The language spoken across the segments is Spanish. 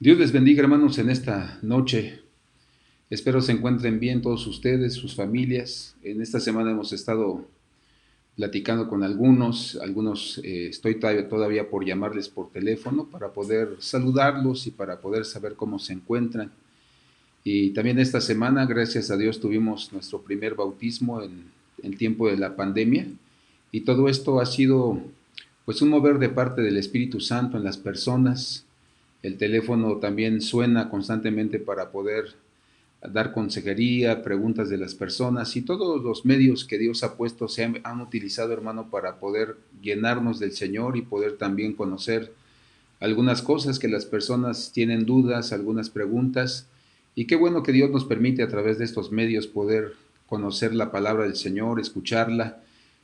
Dios les bendiga, hermanos, en esta noche. Espero se encuentren bien todos ustedes, sus familias. En esta semana hemos estado platicando con algunos estoy todavía por llamarles por teléfono para poder saludarlos y para poder saber cómo se encuentran. Y también esta semana, gracias a Dios, tuvimos nuestro primer bautismo en el tiempo de la pandemia. Y todo esto ha sido pues un mover de parte del Espíritu Santo en las personas. El teléfono también suena constantemente para poder dar consejería, preguntas de las personas y todos los medios que Dios ha puesto han utilizado, hermano, para poder llenarnos del Señor y poder también conocer algunas cosas que las personas tienen dudas, algunas preguntas. Y qué bueno que Dios nos permite a través de estos medios poder conocer la palabra del Señor, escucharla.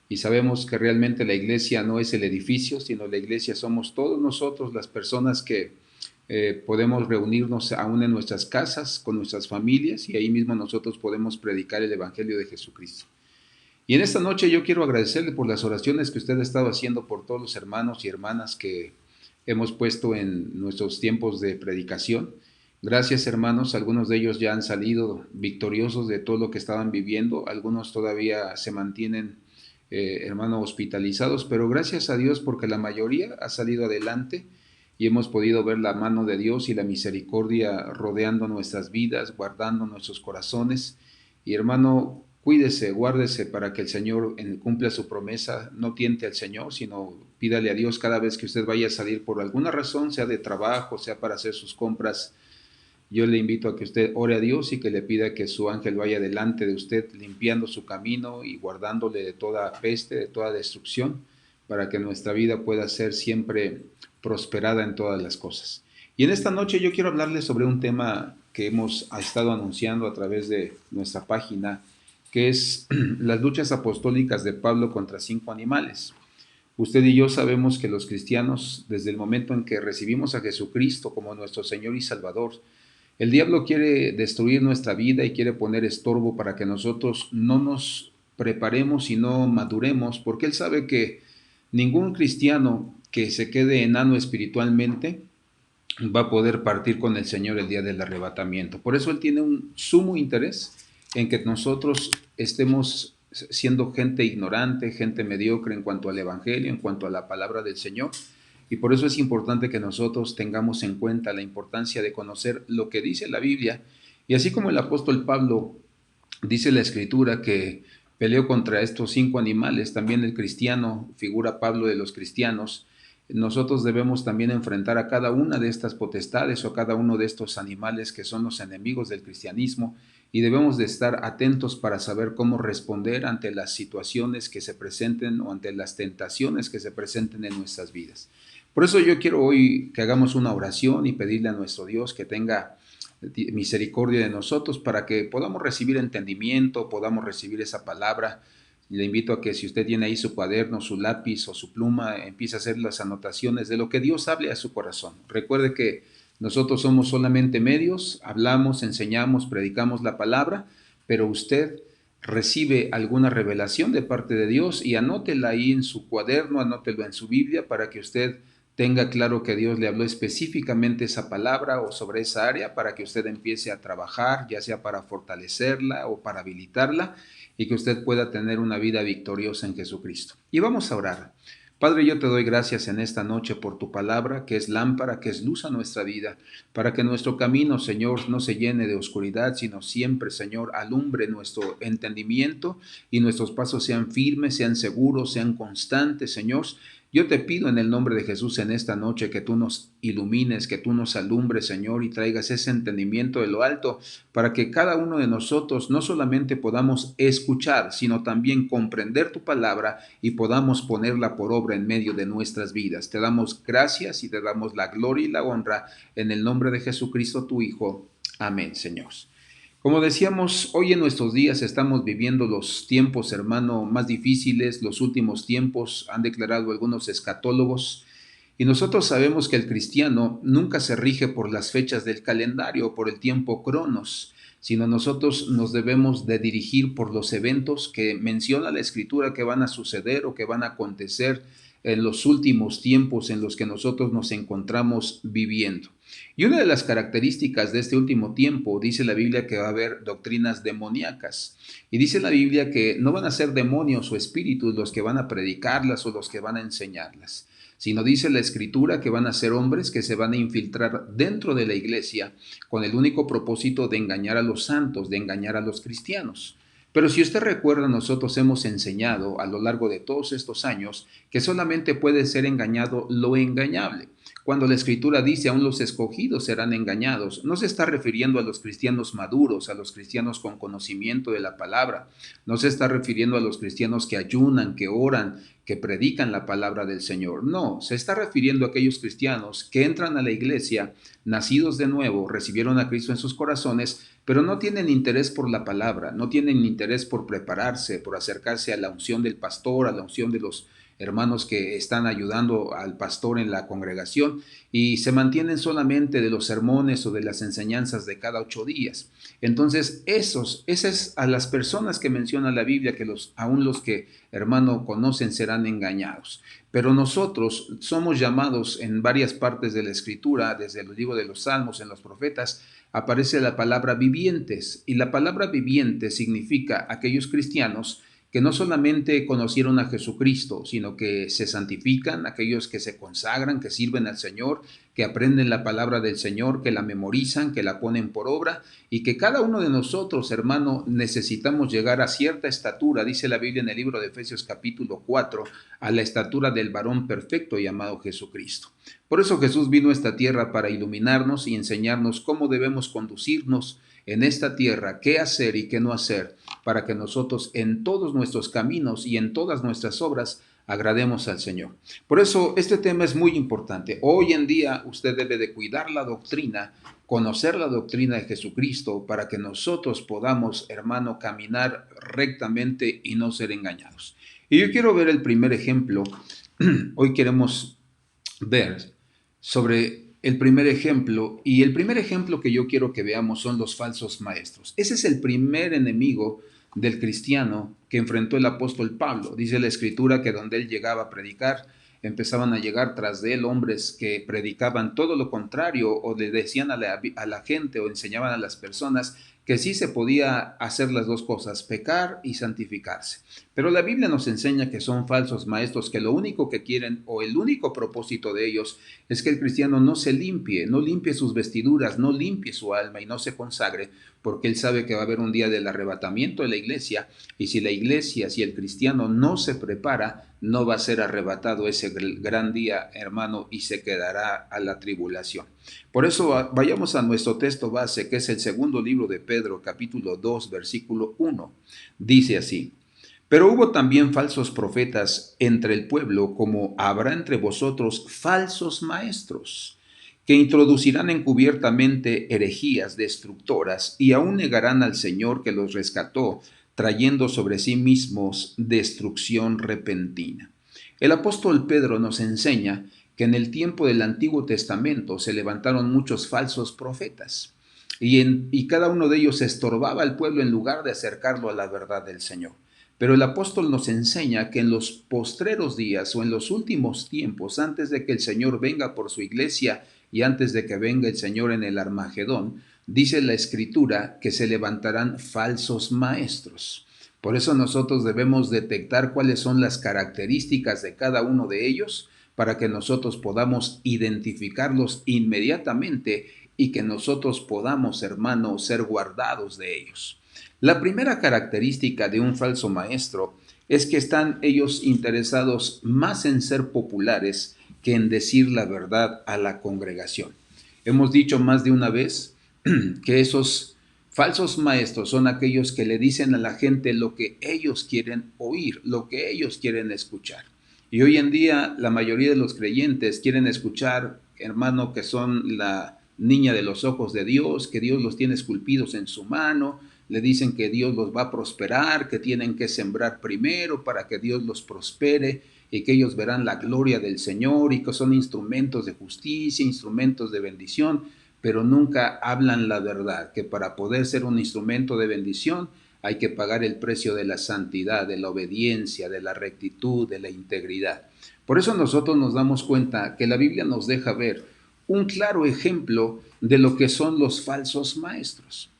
Y sabemos que realmente la iglesia no es el edificio, sino la iglesia somos todos nosotros, las personas que podemos reunirnos aún en nuestras casas, con nuestras familias, y ahí mismo nosotros podemos predicar el Evangelio de Jesucristo. Y en esta noche yo quiero agradecerle por las oraciones que usted ha estado haciendo por todos los hermanos y hermanas que hemos puesto en nuestros tiempos de predicación. Gracias, hermanos, algunos de ellos ya han salido victoriosos de todo lo que estaban viviendo, algunos todavía se mantienen, hermanos, hospitalizados, pero gracias a Dios porque la mayoría ha salido adelante y hemos podido ver la mano de Dios y la misericordia rodeando nuestras vidas, guardando nuestros corazones. Y hermano, cuídese, guárdese para que el Señor cumpla su promesa, no tiente al Señor, sino pídale a Dios cada vez que usted vaya a salir por alguna razón, sea de trabajo, sea para hacer sus compras. Yo le invito a que usted ore a Dios y que le pida que su ángel vaya delante de usted, limpiando su camino y guardándole de toda peste, de toda destrucción, para que nuestra vida pueda ser siempre prosperada en todas las cosas. Y en esta noche yo quiero hablarles sobre un tema que hemos estado anunciando a través de nuestra página, que es las luchas apostólicas de Pablo contra 5 animales. Usted y yo sabemos que los cristianos, desde el momento en que recibimos a Jesucristo como nuestro Señor y Salvador, el diablo quiere destruir nuestra vida y quiere poner estorbo para que nosotros no nos preparemos y no maduremos, porque él sabe que ningún cristiano que se quede enano espiritualmente va a poder partir con el Señor el día del arrebatamiento. Por eso Él tiene un sumo interés en que nosotros estemos siendo gente ignorante, gente mediocre en cuanto al Evangelio, en cuanto a la palabra del Señor. Y por eso es importante que nosotros tengamos en cuenta la importancia de conocer lo que dice la Biblia. Y así como el apóstol Pablo dice la Escritura que peleó contra estos 5 animales, también el cristiano, figura Pablo de los cristianos, nosotros debemos también enfrentar a cada una de estas potestades o a cada uno de estos animales que son los enemigos del cristianismo y debemos de estar atentos para saber cómo responder ante las situaciones que se presenten o ante las tentaciones que se presenten en nuestras vidas. Por eso yo quiero hoy que hagamos una oración y pedirle a nuestro Dios que tenga misericordia de nosotros para que podamos recibir entendimiento, podamos recibir esa palabra. Le invito a que si usted tiene ahí su cuaderno, su lápiz o su pluma, empiece a hacer las anotaciones de lo que Dios hable a su corazón. Recuerde que nosotros somos solamente medios, hablamos, enseñamos, predicamos la palabra, pero usted recibe alguna revelación de parte de Dios y anótela ahí en su cuaderno, anótelo en su Biblia para que usted tenga claro que Dios le habló específicamente esa palabra o sobre esa área para que usted empiece a trabajar, ya sea para fortalecerla o para habilitarla y que usted pueda tener una vida victoriosa en Jesucristo. Y vamos a orar. Padre, yo te doy gracias en esta noche por tu palabra, que es lámpara, que es luz a nuestra vida, para que nuestro camino, Señor, no se llene de oscuridad, sino siempre, Señor, alumbre nuestro entendimiento y nuestros pasos sean firmes, sean seguros, sean constantes, Señor. Yo te pido en el nombre de Jesús en esta noche que tú nos ilumines, que tú nos alumbres, Señor, y traigas ese entendimiento de lo alto para que cada uno de nosotros no solamente podamos escuchar, sino también comprender tu palabra y podamos ponerla por obra en medio de nuestras vidas. Te damos gracias y te damos la gloria y la honra en el nombre de Jesucristo, tu Hijo. Amén, Señor. Como decíamos, hoy en nuestros días estamos viviendo los tiempos, hermano, más difíciles, los últimos tiempos, han declarado algunos escatólogos, y nosotros sabemos que el cristiano nunca se rige por las fechas del calendario o por el tiempo cronos, sino nosotros nos debemos de dirigir por los eventos que menciona la Escritura que van a suceder o que van a acontecer en los últimos tiempos en los que nosotros nos encontramos viviendo. Y una de las características de este último tiempo, dice la Biblia que va a haber doctrinas demoníacas. Y dice la Biblia que no van a ser demonios o espíritus los que van a predicarlas o los que van a enseñarlas, sino dice la Escritura que van a ser hombres que se van a infiltrar dentro de la iglesia con el único propósito de engañar a los santos, de engañar a los cristianos. Pero si usted recuerda, nosotros hemos enseñado a lo largo de todos estos años que solamente puede ser engañado lo engañable. Cuando la Escritura dice aún los escogidos serán engañados, no se está refiriendo a los cristianos maduros, a los cristianos con conocimiento de la palabra, no se está refiriendo a los cristianos que ayunan, que oran, que predican la palabra del Señor. No, se está refiriendo a aquellos cristianos que entran a la iglesia, nacidos de nuevo, recibieron a Cristo en sus corazones, pero no tienen interés por la palabra, no tienen interés por prepararse, por acercarse a la unción del pastor, a la unción de los hermanos que están ayudando al pastor en la congregación, y se mantienen solamente de los sermones o de las enseñanzas de cada 8 días. Entonces, esas a las personas que menciona la Biblia, que aún los que, hermano, conocen serán engañados. Pero nosotros somos llamados en varias partes de la Escritura, desde el libro de los Salmos, en los profetas, aparece la palabra vivientes, y la palabra viviente significa aquellos cristianos que no solamente conocieron a Jesucristo, sino que se santifican, aquellos que se consagran, que sirven al Señor, que aprenden la palabra del Señor, que la memorizan, que la ponen por obra, y que cada uno de nosotros, hermano, necesitamos llegar a cierta estatura, dice la Biblia en el libro de Efesios capítulo 4, a la estatura del varón perfecto llamado Jesucristo. Por eso Jesús vino a esta tierra para iluminarnos y enseñarnos cómo debemos conducirnos en esta tierra, qué hacer y qué no hacer, para que nosotros en todos nuestros caminos y en todas nuestras obras agrademos al Señor. Por eso este tema es muy importante. Hoy en día usted debe de cuidar la doctrina, conocer la doctrina de Jesucristo, para que nosotros podamos, hermano, caminar rectamente y no ser engañados. Y yo quiero ver el primer ejemplo. Hoy queremos ver sobre el primer ejemplo, y el primer ejemplo que yo quiero que veamos son los falsos maestros. Ese es el primer enemigo del cristiano que enfrentó el apóstol Pablo. Dice la Escritura que donde él llegaba a predicar, empezaban a llegar tras de él hombres que predicaban todo lo contrario, o le decían a la gente o enseñaban a las personas que sí se podía hacer las dos cosas, pecar y santificarse. Pero la Biblia nos enseña que son falsos maestros, que lo único que quieren o el único propósito de ellos es que el cristiano no se limpie, no limpie sus vestiduras, no limpie su alma y no se consagre, porque él sabe que va a haber un día del arrebatamiento de la iglesia, y si la iglesia, si el cristiano no se prepara, no va a ser arrebatado ese gran día, hermano, y se quedará a la tribulación. Por eso vayamos a nuestro texto base, que es el segundo libro de Pedro, capítulo 2, versículo 1. Dice así: pero hubo también falsos profetas entre el pueblo, como habrá entre vosotros falsos maestros, que introducirán encubiertamente herejías destructoras y aún negarán al Señor que los rescató, trayendo sobre sí mismos destrucción repentina. El apóstol Pedro nos enseña que en el tiempo del Antiguo Testamento se levantaron muchos falsos profetas, y cada uno de ellos estorbaba al pueblo en lugar de acercarlo a la verdad del Señor. Pero el apóstol nos enseña que en los postreros días o en los últimos tiempos, antes de que el Señor venga por su iglesia y antes de que venga el Señor en el Armagedón, dice la Escritura que se levantarán falsos maestros. Por eso nosotros debemos detectar cuáles son las características de cada uno de ellos, para que nosotros podamos identificarlos inmediatamente y que nosotros podamos, hermanos, ser guardados de ellos. La primera característica de un falso maestro es que están ellos interesados más en ser populares que en decir la verdad a la congregación. Hemos dicho más de una vez que esos falsos maestros son aquellos que le dicen a la gente lo que ellos quieren oír, lo que ellos quieren escuchar. Y hoy en día la mayoría de los creyentes quieren escuchar, hermano, que son la niña de los ojos de Dios, que Dios los tiene esculpidos en su mano. Le dicen que Dios los va a prosperar, que tienen que sembrar primero para que Dios los prospere y que ellos verán la gloria del Señor y que son instrumentos de justicia, instrumentos de bendición, pero nunca hablan la verdad, que para poder ser un instrumento de bendición hay que pagar el precio de la santidad, de la obediencia, de la rectitud, de la integridad. Por eso nosotros nos damos cuenta que la Biblia nos deja ver un claro ejemplo de lo que son los falsos maestros.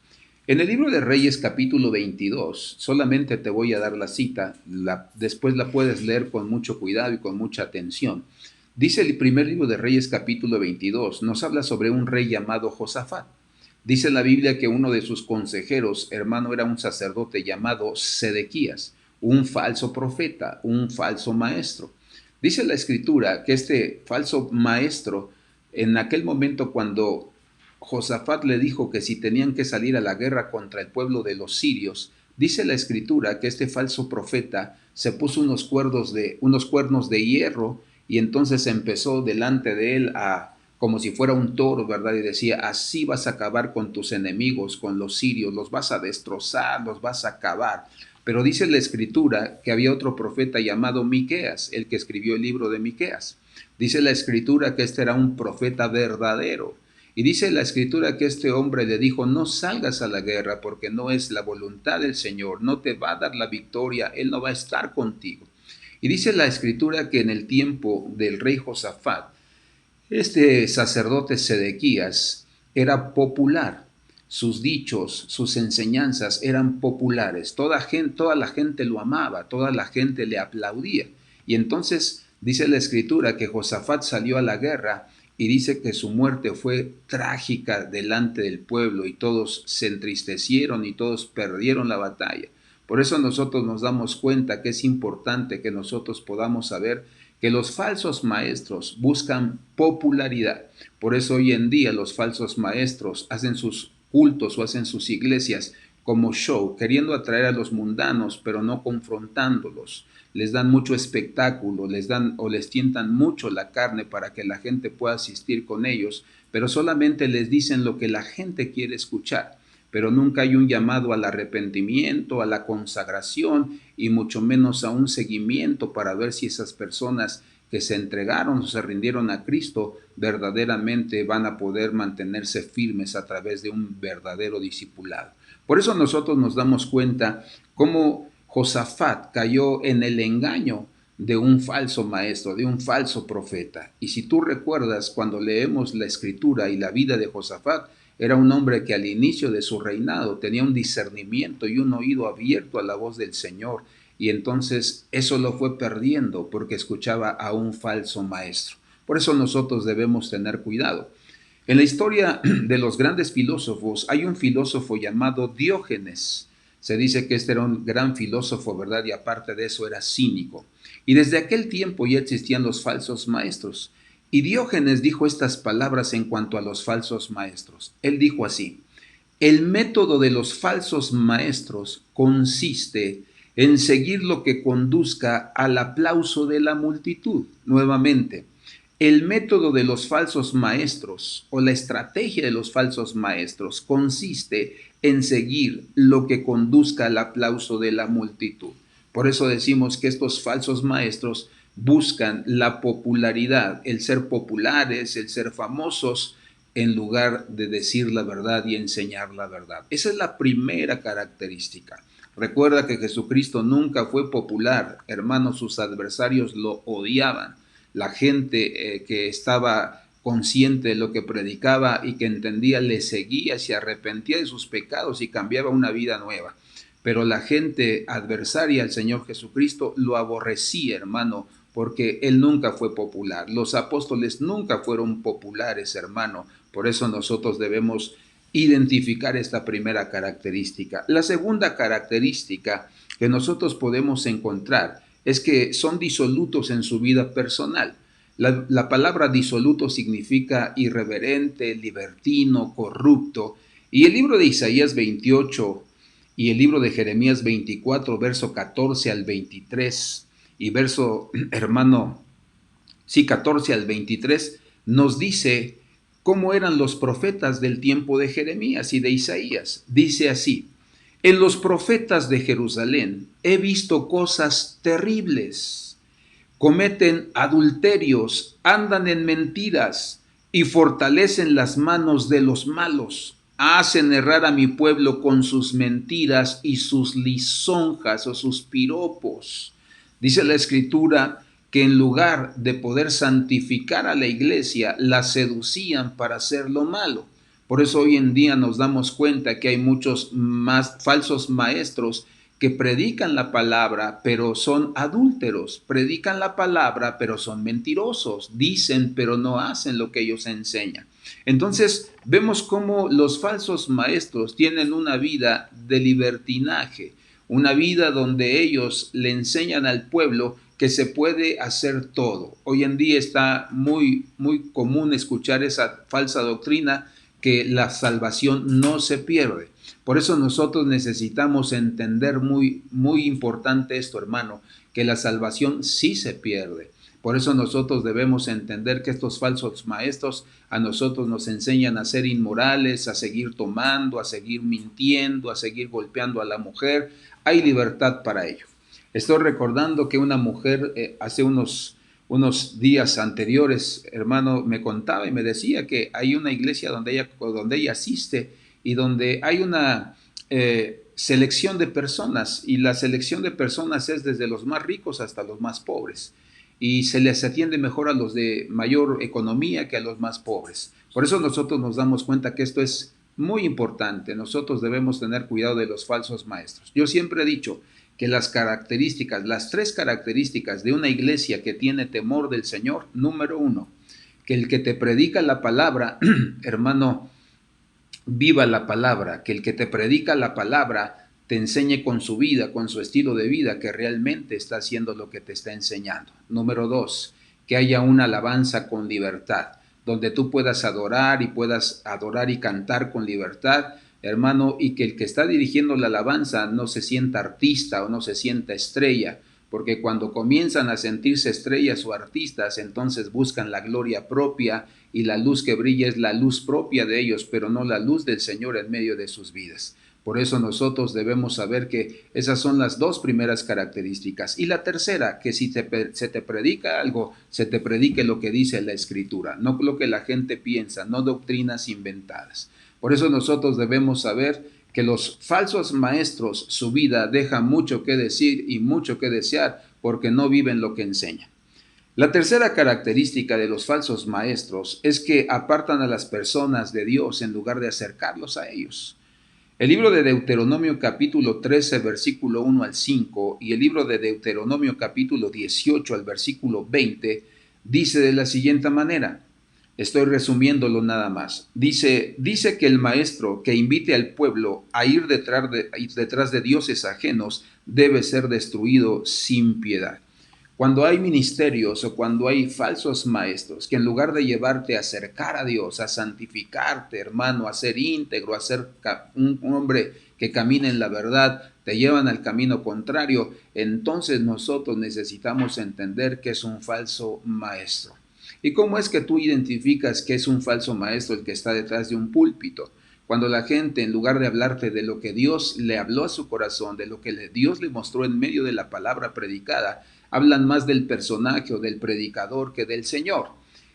En el libro de Reyes capítulo 22, solamente te voy a dar la cita, después la puedes leer con mucho cuidado y con mucha atención. Dice el primer libro de Reyes capítulo 22, nos habla sobre un rey llamado Josafat. Dice la Biblia que uno de sus consejeros, hermano, era un sacerdote llamado Sedequías, un falso profeta, un falso maestro. Dice la escritura que este falso maestro, en aquel momento cuando Josafat le dijo que si tenían que salir a la guerra contra el pueblo de los sirios, dice la escritura que este falso profeta se puso unos cuernos de hierro y entonces empezó delante de él como si fuera un toro, ¿verdad? Y decía, así vas a acabar con tus enemigos, con los sirios, los vas a destrozar, los vas a acabar. Pero dice la escritura que había otro profeta llamado Miqueas, el que escribió el libro de Miqueas. Dice la escritura que este era un profeta verdadero. Y dice la escritura que este hombre le dijo, no salgas a la guerra porque no es la voluntad del Señor, no te va a dar la victoria, Él no va a estar contigo. Y dice la escritura que en el tiempo del rey Josafat, este sacerdote Sedequías era popular, sus dichos, sus enseñanzas eran populares, toda la gente lo amaba, toda la gente le aplaudía. Y entonces dice la escritura que Josafat salió a la guerra y dice que su muerte fue trágica delante del pueblo y todos se entristecieron y todos perdieron la batalla. Por eso nosotros nos damos cuenta que es importante que nosotros podamos saber que los falsos maestros buscan popularidad. Por eso hoy en día los falsos maestros hacen sus cultos o hacen sus iglesias como show, queriendo atraer a los mundanos, pero no confrontándolos. Les dan mucho espectáculo, les tientan mucho la carne para que la gente pueda asistir con ellos, pero solamente les dicen lo que la gente quiere escuchar. Pero nunca hay un llamado al arrepentimiento, a la consagración y mucho menos a un seguimiento para ver si esas personas que se entregaron o se rindieron a Cristo verdaderamente van a poder mantenerse firmes a través de un verdadero discipulado. Por eso nosotros nos damos cuenta cómo Josafat cayó en el engaño de un falso maestro, de un falso profeta. Y si tú recuerdas cuando leemos la escritura y la vida de Josafat, era un hombre que al inicio de su reinado tenía un discernimiento y un oído abierto a la voz del Señor, y entonces eso lo fue perdiendo porque escuchaba a un falso maestro. Por eso nosotros debemos tener cuidado. En la historia de los grandes filósofos hay un filósofo llamado Diógenes. Se dice que este era un gran filósofo, ¿verdad? Y aparte de eso era cínico. Y desde aquel tiempo ya existían los falsos maestros. Y Diógenes dijo estas palabras en cuanto a los falsos maestros. Él dijo así: el método de los falsos maestros consiste en seguir lo que conduzca al aplauso de la multitud. Nuevamente, el método de los falsos maestros o la estrategia de los falsos maestros consiste en seguir lo que conduzca al aplauso de la multitud. Por eso decimos que estos falsos maestros buscan la popularidad, el ser populares, el ser famosos, en lugar de decir la verdad y enseñar la verdad. Esa es la primera característica. Recuerda que Jesucristo nunca fue popular, hermanos, sus adversarios lo odiaban. La gente que estaba consciente de lo que predicaba y que entendía le seguía, se arrepentía de sus pecados y cambiaba una vida nueva. Pero la gente adversaria al Señor Jesucristo lo aborrecía, hermano, porque Él nunca fue popular. Los apóstoles nunca fueron populares, hermano. Por eso nosotros debemos identificar esta primera característica. La segunda característica que nosotros podemos encontrar es que son disolutos en su vida personal. La palabra disoluto significa irreverente, libertino, corrupto. Y el libro de Isaías 28 y el libro de Jeremías 24, verso 14 al 23 y verso, hermano, 14 al 23, nos dice cómo eran los profetas del tiempo de Jeremías y de Isaías. Dice así: en los profetas de Jerusalén he visto cosas terribles. Cometen adulterios, andan en mentiras y fortalecen las manos de los malos. Hacen errar a mi pueblo con sus mentiras y sus lisonjas o sus piropos. Dice la escritura que en lugar de poder santificar a la iglesia, la seducían para hacer lo malo. Por eso hoy en día nos damos cuenta que hay muchos más falsos maestros que predican la palabra, pero son adúlteros, predican la palabra, pero son mentirosos, dicen, pero no hacen lo que ellos enseñan. Entonces, vemos cómo los falsos maestros tienen una vida de libertinaje, una vida donde ellos le enseñan al pueblo que se puede hacer todo. Hoy en día está muy común escuchar esa falsa doctrina que la salvación no se pierde. Por eso nosotros necesitamos entender muy importante esto, hermano, que la salvación sí se pierde. Por eso nosotros debemos entender que estos falsos maestros a nosotros nos enseñan a ser inmorales, a seguir tomando, a seguir mintiendo, a seguir golpeando a la mujer. Hay libertad para ello. Estoy recordando que una mujer hace unos días anteriores, hermano, me contaba y me decía que hay una iglesia donde ella asiste y donde hay una selección de personas, y la selección de personas es desde los más ricos hasta los más pobres, y se les atiende mejor a los de mayor economía que a los más pobres. Por eso nosotros nos damos cuenta que esto es muy importante. Nosotros debemos tener cuidado de los falsos maestros. Yo siempre he dicho que las tres características de una iglesia que tiene temor del Señor: número uno, que el que te predica la palabra, hermano, viva la palabra, que el que te predica la palabra te enseñe con su vida, con su estilo de vida, que realmente está haciendo lo que te está enseñando. Número dos, que haya una alabanza con libertad, donde tú puedas adorar y cantar con libertad, hermano, y que el que está dirigiendo la alabanza no se sienta artista o no se sienta estrella, porque cuando comienzan a sentirse estrellas o artistas, entonces buscan la gloria propia, y la luz que brilla es la luz propia de ellos, pero no la luz del Señor en medio de sus vidas. Por eso nosotros debemos saber que esas son las dos primeras características. Y la tercera, que si se te predica algo, se te predique lo que dice la Escritura, no lo que la gente piensa, no doctrinas inventadas. Por eso nosotros debemos saber que los falsos maestros, su vida deja mucho que decir y mucho que desear, porque no viven lo que enseñan. La tercera característica de los falsos maestros es que apartan a las personas de Dios en lugar de acercarlos a ellos. El libro de Deuteronomio capítulo 13, versículo 1 al 5, y el libro de Deuteronomio capítulo 18 al versículo 20 dice de la siguiente manera. Estoy resumiéndolo nada más. Dice que el maestro que invite al pueblo a ir detrás de dioses ajenos debe ser destruido sin piedad. Cuando hay ministerios o cuando hay falsos maestros que en lugar de llevarte a acercar a Dios, a santificarte, hermano, a ser íntegro, a ser un hombre que camine en la verdad, te llevan al camino contrario, entonces nosotros necesitamos entender que es un falso maestro. ¿Y cómo es que tú identificas que es un falso maestro el que está detrás de un púlpito? Cuando la gente, en lugar de hablarte de lo que Dios le habló a su corazón, de lo que Dios le mostró en medio de la palabra predicada, hablan más del personaje o del predicador que del Señor.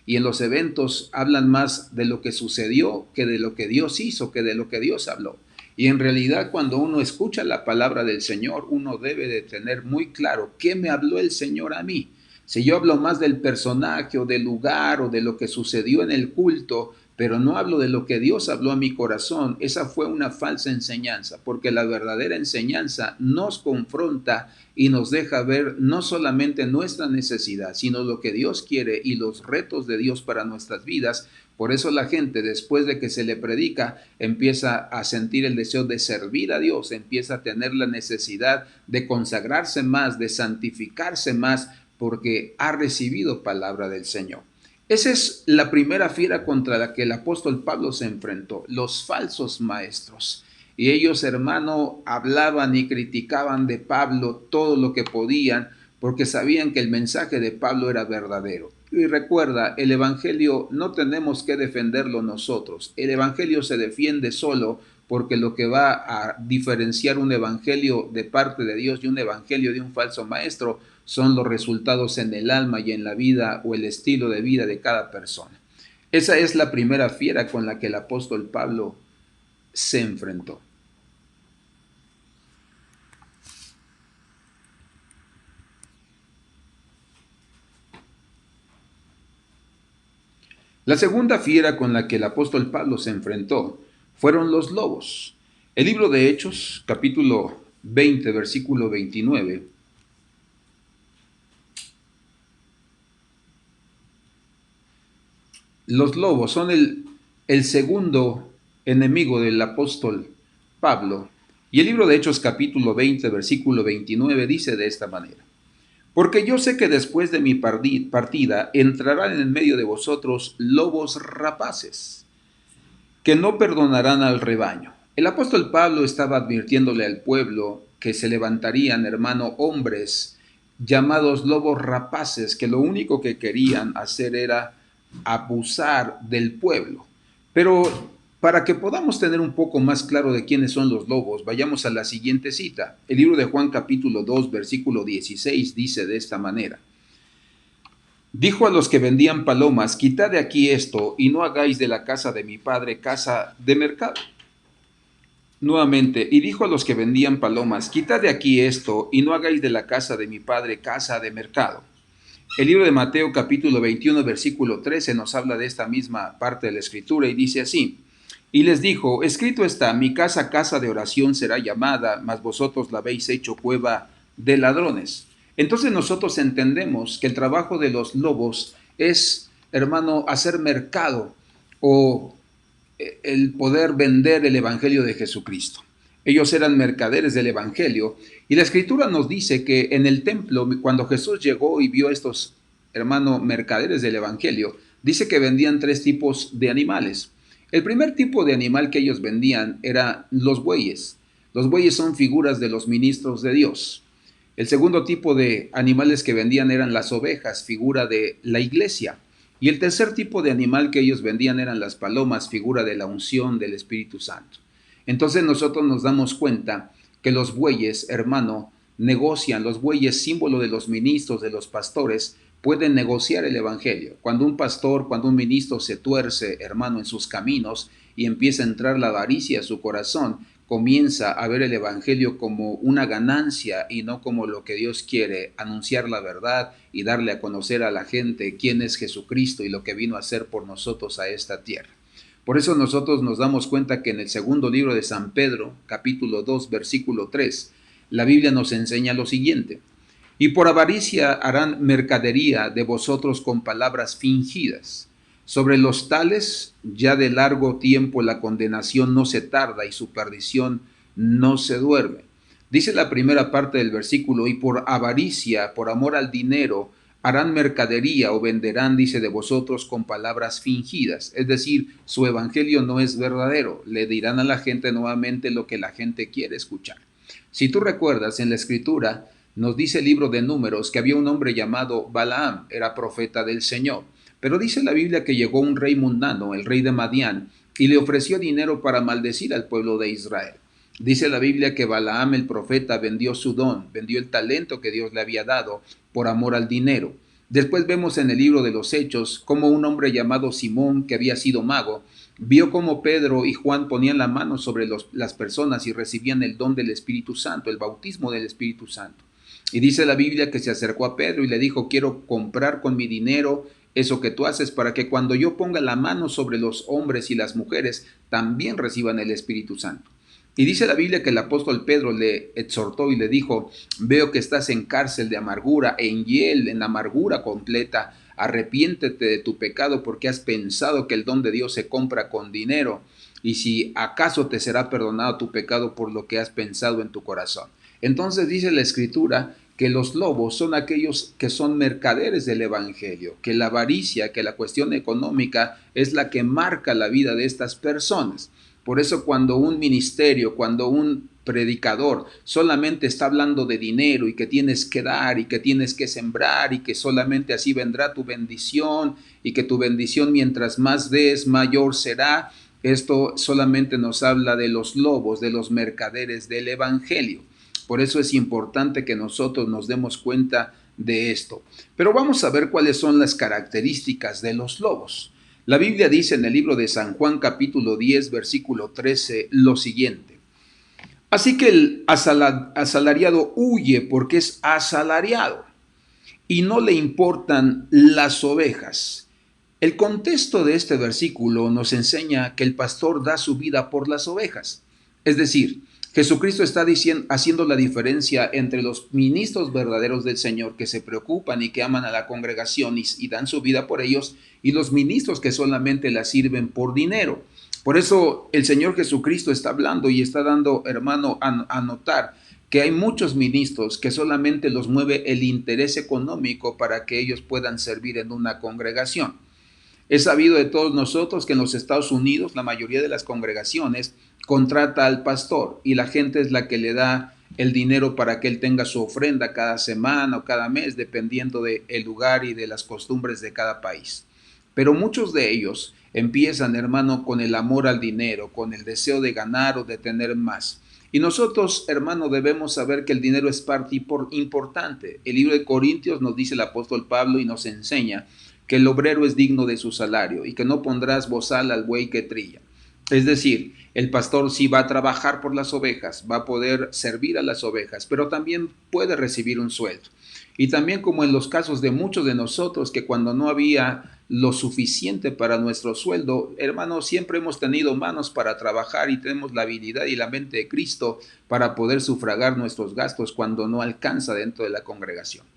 Y en los eventos hablan más de lo que sucedió que de lo que Dios hizo, que de lo que Dios habló. Y en realidad, cuando uno escucha la palabra del Señor, uno debe de tener muy claro qué me habló el Señor a mí. Si yo hablo más del personaje o del lugar o de lo que sucedió en el culto, pero no hablo de lo que Dios habló a mi corazón, esa fue una falsa enseñanza, porque la verdadera enseñanza nos confronta y nos deja ver no solamente nuestra necesidad, sino lo que Dios quiere y los retos de Dios para nuestras vidas. Por eso la gente, después de que se le predica, empieza a sentir el deseo de servir a Dios, empieza a tener la necesidad de consagrarse más, de santificarse más, porque ha recibido palabra del Señor. Esa es la primera fiera contra la que el apóstol Pablo se enfrentó, los falsos maestros. Y ellos, hermano, hablaban y criticaban de Pablo todo lo que podían, porque sabían que el mensaje de Pablo era verdadero. Y recuerda, el Evangelio no tenemos que defenderlo nosotros. El Evangelio se defiende solo, porque lo que va a diferenciar un evangelio de parte de Dios y un evangelio de un falso maestro son los resultados en el alma y en la vida o el estilo de vida de cada persona. Esa es la primera fiera con la que el apóstol Pablo se enfrentó. La segunda fiera con la que el apóstol Pablo se enfrentó fueron los lobos. El libro de Hechos, capítulo 20, versículo 29. Los lobos son el segundo enemigo del apóstol Pablo. Y el libro de Hechos capítulo 20, versículo 29 dice de esta manera: porque yo sé que después de mi partida entrarán en medio de vosotros lobos rapaces, que no perdonarán al rebaño. El apóstol Pablo estaba advirtiéndole al pueblo que se levantarían, hermano, hombres llamados lobos rapaces, que lo único que querían hacer era abusar del pueblo. Pero para que podamos tener un poco más claro de quiénes son los lobos, vayamos a la siguiente cita. El libro de Juan capítulo 2, versículo 16 dice de esta manera: dijo a los que vendían palomas, quitad de aquí esto y no hagáis de la casa de mi padre casa de mercado. Nuevamente, y dijo a los que vendían palomas, quitad de aquí esto y no hagáis de la casa de mi padre casa de mercado. El libro de Mateo capítulo 21 versículo 13 nos habla de esta misma parte de la escritura y dice así: y les dijo, escrito está, mi casa, casa de oración será llamada, mas vosotros la habéis hecho cueva de ladrones. Entonces nosotros entendemos que el trabajo de los lobos es, hermano, hacer mercado o el poder vender el evangelio de Jesucristo. Ellos eran mercaderes del evangelio y la escritura nos dice que en el templo, cuando Jesús llegó y vio a estos, hermano, mercaderes del evangelio, dice que vendían tres tipos de animales. El primer tipo de animal que ellos vendían eran los bueyes. Los bueyes son figuras de los ministros de Dios. El segundo tipo de animales que vendían eran las ovejas, figura de la iglesia. Y el tercer tipo de animal que ellos vendían eran las palomas, figura de la unción del Espíritu Santo. Entonces nosotros nos damos cuenta que los bueyes, hermano, negocian, los bueyes, símbolo de los ministros, de los pastores, pueden negociar el evangelio. Cuando un pastor, cuando un ministro se tuerce, hermano, en sus caminos y empieza a entrar la avaricia a su corazón, comienza a ver el evangelio como una ganancia y no como lo que Dios quiere, anunciar la verdad y darle a conocer a la gente quién es Jesucristo y lo que vino a hacer por nosotros a esta tierra. Por eso nosotros nos damos cuenta que en el segundo libro de San Pedro, capítulo 2, versículo 3, la Biblia nos enseña lo siguiente: y por avaricia harán mercadería de vosotros con palabras fingidas. Sobre los tales ya de largo tiempo la condenación no se tarda y su perdición no se duerme. Dice la primera parte del versículo, y por avaricia, por amor al dinero, harán mercadería o venderán, dice, de vosotros con palabras fingidas. Es decir, su evangelio no es verdadero. Le dirán a la gente nuevamente lo que la gente quiere escuchar. Si tú recuerdas, en la escritura nos dice el libro de Números que había un hombre llamado Balaam, era profeta del Señor. Pero dice la Biblia que llegó un rey mundano, el rey de Madián, y le ofreció dinero para maldecir al pueblo de Israel. Dice la Biblia que Balaam el profeta vendió su don, vendió el talento que Dios le había dado por amor al dinero. Después vemos en el libro de los Hechos cómo un hombre llamado Simón, que había sido mago, vio cómo Pedro y Juan ponían la mano sobre las personas y recibían el don del Espíritu Santo, el bautismo del Espíritu Santo. Y dice la Biblia que se acercó a Pedro y le dijo, quiero comprar con mi dinero eso que tú haces para que cuando yo ponga la mano sobre los hombres y las mujeres, también reciban el Espíritu Santo. Y dice la Biblia que el apóstol Pedro le exhortó y le dijo, veo que estás en cárcel de amargura, en hiel, en amargura completa. Arrepiéntete de tu pecado porque has pensado que el don de Dios se compra con dinero. Y si acaso te será perdonado tu pecado por lo que has pensado en tu corazón. Entonces dice la Escritura que los lobos son aquellos que son mercaderes del evangelio, que la avaricia, que la cuestión económica es la que marca la vida de estas personas. Por eso cuando un ministerio, cuando un predicador solamente está hablando de dinero y que tienes que dar y que tienes que sembrar y que solamente así vendrá tu bendición y que tu bendición mientras más des mayor será, esto solamente nos habla de los lobos, de los mercaderes del evangelio. Por eso es importante que nosotros nos demos cuenta de esto. Pero vamos a ver cuáles son las características de los lobos. La Biblia dice en el libro de San Juan capítulo 10 versículo 13 lo siguiente. Así que el asalariado huye porque es asalariado y no le importan las ovejas. El contexto de este versículo nos enseña que el pastor da su vida por las ovejas. Es decir, Jesucristo está haciendo la diferencia entre los ministros verdaderos del Señor que se preocupan y que aman a la congregación y dan su vida por ellos, y los ministros que solamente la sirven por dinero. Por eso el Señor Jesucristo está hablando y está dando, hermano, a notar que hay muchos ministros que solamente los mueve el interés económico para que ellos puedan servir en una congregación. Es sabido de todos nosotros que en los Estados Unidos la mayoría de las congregaciones contrata al pastor y la gente es la que le da el dinero para que él tenga su ofrenda cada semana o cada mes, dependiendo del lugar y de las costumbres de cada país. Pero muchos de ellos empiezan, hermano, con el amor al dinero, con el deseo de ganar o de tener más. Y nosotros, hermano, debemos saber que el dinero es parte importante. El libro de Corintios nos dice el apóstol Pablo y nos enseña que el obrero es digno de su salario y que no pondrás bozal al buey que trilla. Es decir, el pastor sí va a trabajar por las ovejas, va a poder servir a las ovejas, pero también puede recibir un sueldo. Y también como en los casos de muchos de nosotros que cuando no había lo suficiente para nuestro sueldo, hermanos, siempre hemos tenido manos para trabajar y tenemos la habilidad y la mente de Cristo para poder sufragar nuestros gastos cuando no alcanza dentro de la congregación.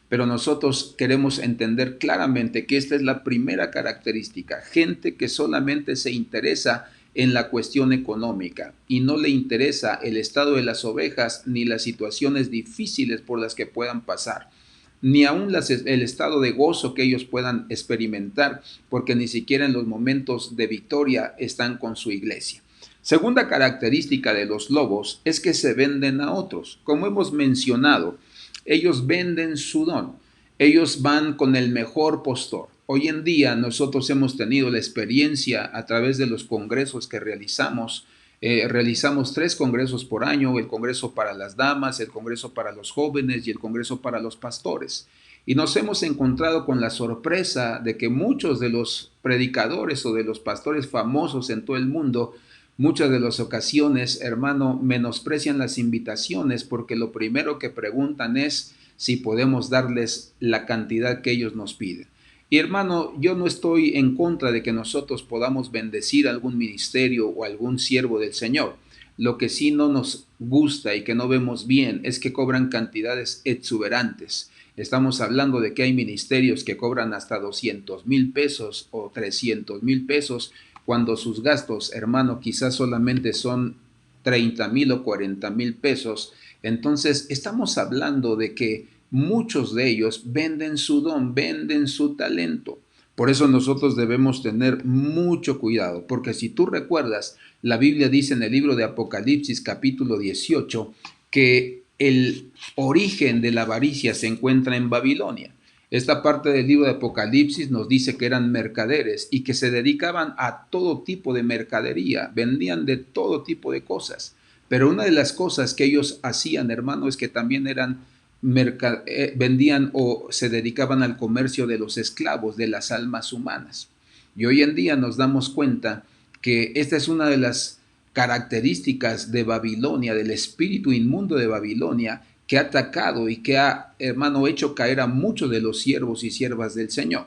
Pero nosotros queremos entender claramente que esta es la primera característica, gente que solamente se interesa en la cuestión económica y no le interesa el estado de las ovejas ni las situaciones difíciles por las que puedan pasar, ni aún el estado de gozo que ellos puedan experimentar, porque ni siquiera en los momentos de victoria están con su iglesia. Segunda característica de los lobos es que se venden a otros. Como hemos mencionado, ellos venden su don. Ellos van con el mejor postor. Hoy en día nosotros hemos tenido la experiencia a través de los congresos que realizamos. Realizamos 3 congresos por año, el congreso para las damas, el congreso para los jóvenes y el congreso para los pastores. Y nos hemos encontrado con la sorpresa de que muchos de los predicadores o de los pastores famosos en todo el mundo, muchas de las ocasiones, hermano, menosprecian las invitaciones porque lo primero que preguntan es si podemos darles la cantidad que ellos nos piden. Y hermano, yo no estoy en contra de que nosotros podamos bendecir algún ministerio o algún siervo del Señor. Lo que sí no nos gusta y que no vemos bien es que cobran cantidades exuberantes. Estamos hablando de que hay ministerios que cobran hasta 200,000 pesos o 300,000 pesos cuando sus gastos, hermano, quizás solamente son 30,000 o 40,000 pesos. Entonces, estamos hablando de que muchos de ellos venden su don, venden su talento. Por eso nosotros debemos tener mucho cuidado, porque si tú recuerdas, la Biblia dice en el libro de Apocalipsis capítulo 18 que el origen de la avaricia se encuentra en Babilonia. Esta parte del libro de Apocalipsis nos dice que eran mercaderes y que se dedicaban a todo tipo de mercadería, vendían de todo tipo de cosas. Pero una de las cosas que ellos hacían, hermano, es que también vendían o se dedicaban al comercio de los esclavos, de las almas humanas. Y hoy en día nos damos cuenta que esta es una de las características de Babilonia, del espíritu inmundo de Babilonia, que ha atacado y que ha, hermano, hecho caer a muchos de los siervos y siervas del Señor.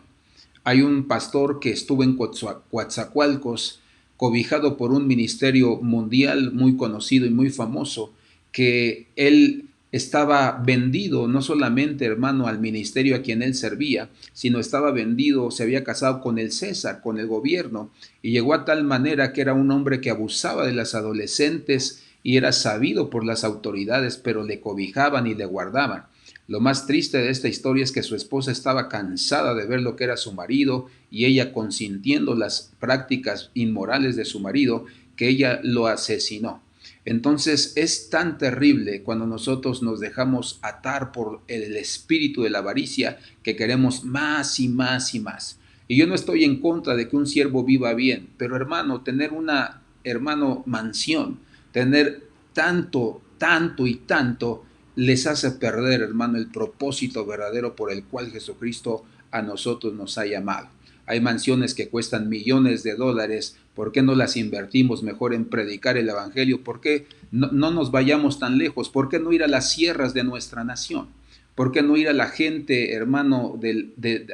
Hay un pastor que estuvo en Coatzacoalcos, cobijado por un ministerio mundial muy conocido y muy famoso, que él estaba vendido no solamente, hermano, al ministerio a quien él servía, sino estaba vendido, se había casado con el César, con el gobierno, y llegó a tal manera que era un hombre que abusaba de las adolescentes y era sabido por las autoridades, pero le cobijaban y le guardaban. Lo más triste de esta historia es que su esposa estaba cansada de ver lo que era su marido y ella consintiendo las prácticas inmorales de su marido, que ella lo asesinó. Entonces es tan terrible cuando nosotros nos dejamos atar por el espíritu de la avaricia que queremos más y más y más. Y yo no estoy en contra de que un siervo viva bien, pero hermano, tener una, hermano, mansión, tener tanto, tanto y tanto, les hace perder, hermano, el propósito verdadero por el cual Jesucristo a nosotros nos ha llamado. Hay mansiones que cuestan millones de dólares. ¿Por qué no las invertimos mejor en predicar el evangelio? ¿Por qué no nos vayamos tan lejos? ¿Por qué no ir a las sierras de nuestra nación? ¿Por qué no ir a la gente, hermano,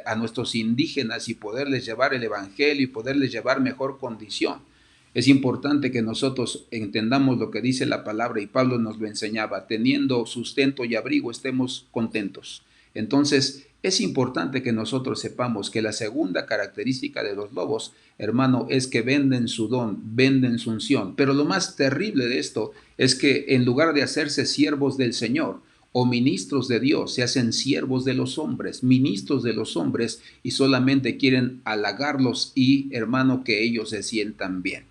a nuestros indígenas y poderles llevar el evangelio y poderles llevar mejor condición? Es importante que nosotros entendamos lo que dice la palabra, y Pablo nos lo enseñaba: teniendo sustento y abrigo, estemos contentos. Entonces, es importante que nosotros sepamos que la segunda característica de los lobos, hermano, es que venden su don, venden su unción. Pero lo más terrible de esto es que en lugar de hacerse siervos del Señor o ministros de Dios, se hacen siervos de los hombres, ministros de los hombres, y solamente quieren halagarlos y, hermano, que ellos se sientan bien.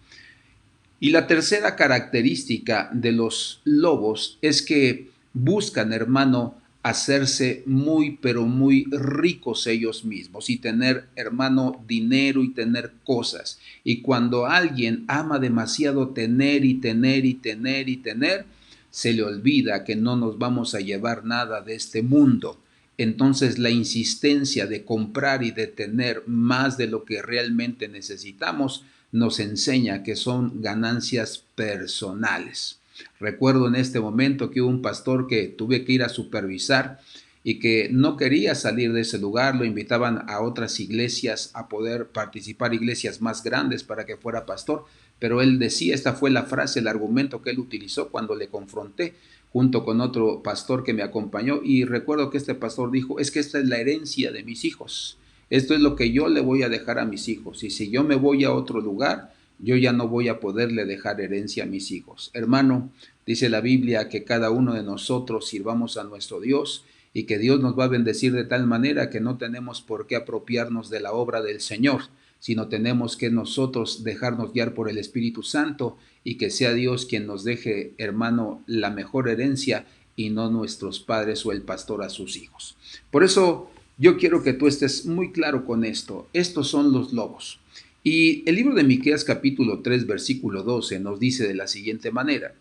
Y la tercera característica de los lobos es que buscan, hermano, hacerse muy, pero muy ricos ellos mismos y tener, hermano, dinero y tener cosas. Y cuando alguien ama demasiado tener y tener y tener y tener, se le olvida que no nos vamos a llevar nada de este mundo. Entonces la insistencia de comprar y de tener más de lo que realmente necesitamos nos enseña que son ganancias personales. Recuerdo en este momento que hubo un pastor que tuve que ir a supervisar y que no quería salir de ese lugar. Lo invitaban a otras iglesias a poder participar, iglesias más grandes, para que fuera pastor, pero él decía, esta fue la frase, el argumento que él utilizó cuando le confronté junto con otro pastor que me acompañó, y recuerdo que este pastor dijo: es que esta es la herencia de mis hijos. Esto es lo que yo le voy a dejar a mis hijos, y si yo me voy a otro lugar, yo ya no voy a poderle dejar herencia a mis hijos. Hermano, dice la Biblia que cada uno de nosotros sirvamos a nuestro Dios y que Dios nos va a bendecir de tal manera que no tenemos por qué apropiarnos de la obra del Señor, sino tenemos que nosotros dejarnos guiar por el Espíritu Santo, y que sea Dios quien nos deje, hermano, la mejor herencia y no nuestros padres o el pastor a sus hijos. Por eso yo quiero que tú estés muy claro con esto. Estos son los lobos. Y el libro de Miqueas capítulo 3 versículo 12 nos dice de la siguiente manera: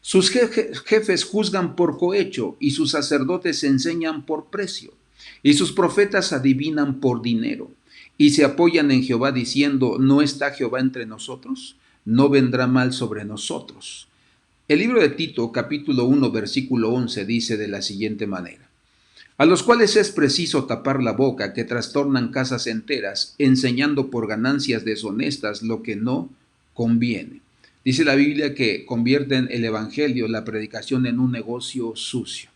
sus jefes juzgan por cohecho y sus sacerdotes enseñan por precio, y sus profetas adivinan por dinero, y se apoyan en Jehová diciendo: ¿no está Jehová entre nosotros? No vendrá mal sobre nosotros. El libro de Tito capítulo 1 versículo 11 dice de la siguiente manera: a los cuales es preciso tapar la boca, que trastornan casas enteras, enseñando por ganancias deshonestas lo que no conviene. Dice la Biblia que convierten el evangelio, la predicación, en un negocio sucio,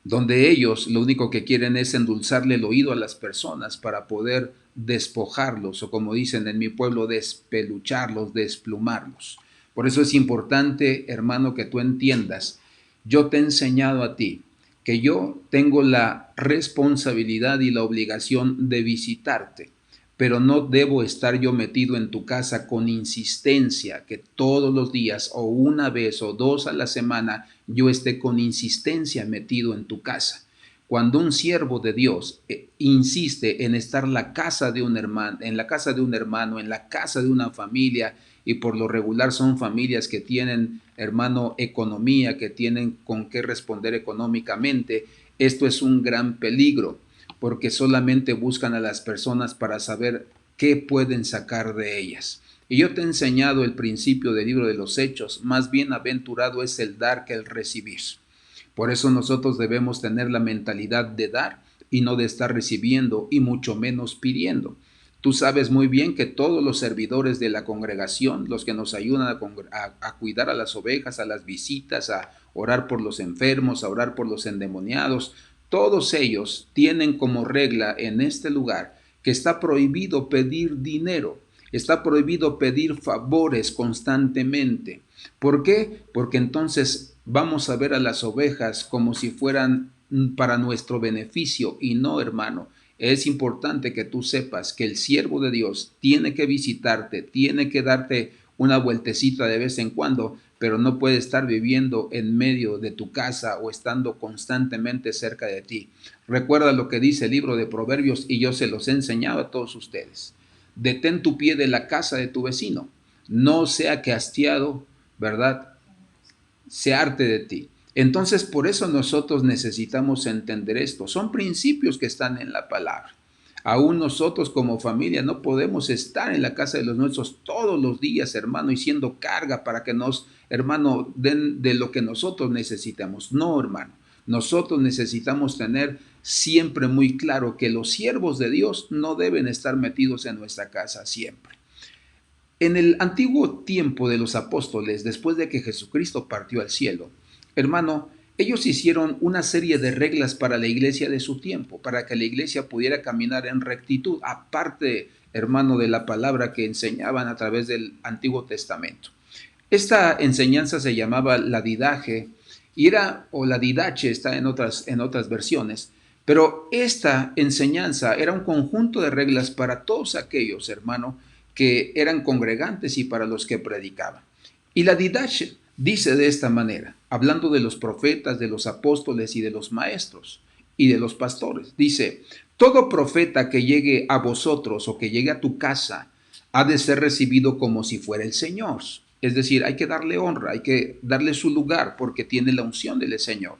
donde ellos lo único que quieren es endulzarle el oído a las personas para poder despojarlos, o como dicen en mi pueblo, despelucharlos, desplumarlos. Por eso es importante, hermano, que tú entiendas: yo te he enseñado a ti que yo tengo la responsabilidad y la obligación de visitarte, pero no debo estar yo metido en tu casa con insistencia, que todos los días o una vez o dos a la semana yo esté con insistencia metido en tu casa. Cuando un siervo de Dios insiste en estar en la casa de un hermano, en la casa de un hermano, en la casa de una familia, y por lo regular son familias que tienen, hermano, economía, que tienen con qué responder económicamente, esto es un gran peligro, porque solamente buscan a las personas para saber qué pueden sacar de ellas. Y yo te he enseñado el principio del libro de los Hechos: más bienaventurado es el dar que el recibir. Por eso nosotros debemos tener la mentalidad de dar y no de estar recibiendo, y mucho menos pidiendo. Tú sabes muy bien que todos los servidores de la congregación, los que nos ayudan a cuidar a las ovejas, a las visitas, a orar por los enfermos, a orar por los endemoniados, todos ellos tienen como regla en este lugar que está prohibido pedir dinero, está prohibido pedir favores constantemente. ¿Por qué? Porque entonces vamos a ver a las ovejas como si fueran para nuestro beneficio, y no, hermano. Es importante que tú sepas que el siervo de Dios tiene que visitarte, tiene que darte una vueltecita de vez en cuando, pero no puede estar viviendo en medio de tu casa o estando constantemente cerca de ti. Recuerda lo que dice el libro de Proverbios, y yo se los he enseñado a todos ustedes: detén tu pie de la casa de tu vecino, no sea que hastiado, ¿verdad?, se harte de ti. Entonces, por eso nosotros necesitamos entender esto. Son principios que están en la palabra. Aún nosotros como familia no podemos estar en la casa de los nuestros todos los días, hermano, y siendo carga para que nos, hermano, den de lo que nosotros necesitamos. No, hermano. Nosotros necesitamos tener siempre muy claro que los siervos de Dios no deben estar metidos en nuestra casa siempre. En el antiguo tiempo de los apóstoles, después de que Jesucristo partió al cielo, hermano, ellos hicieron una serie de reglas para la iglesia de su tiempo, para que la iglesia pudiera caminar en rectitud, aparte, hermano, de la palabra que enseñaban a través del Antiguo Testamento. Esta enseñanza se llamaba la didache, o la didache, está en otras versiones, pero esta enseñanza era un conjunto de reglas para todos aquellos, hermano, que eran congregantes y para los que predicaban. Y la didache dice de esta manera, hablando de los profetas, de los apóstoles y de los maestros y de los pastores, dice: todo profeta que llegue a vosotros o que llegue a tu casa ha de ser recibido como si fuera el Señor. Es decir, hay que darle honra, hay que darle su lugar porque tiene la unción del Señor.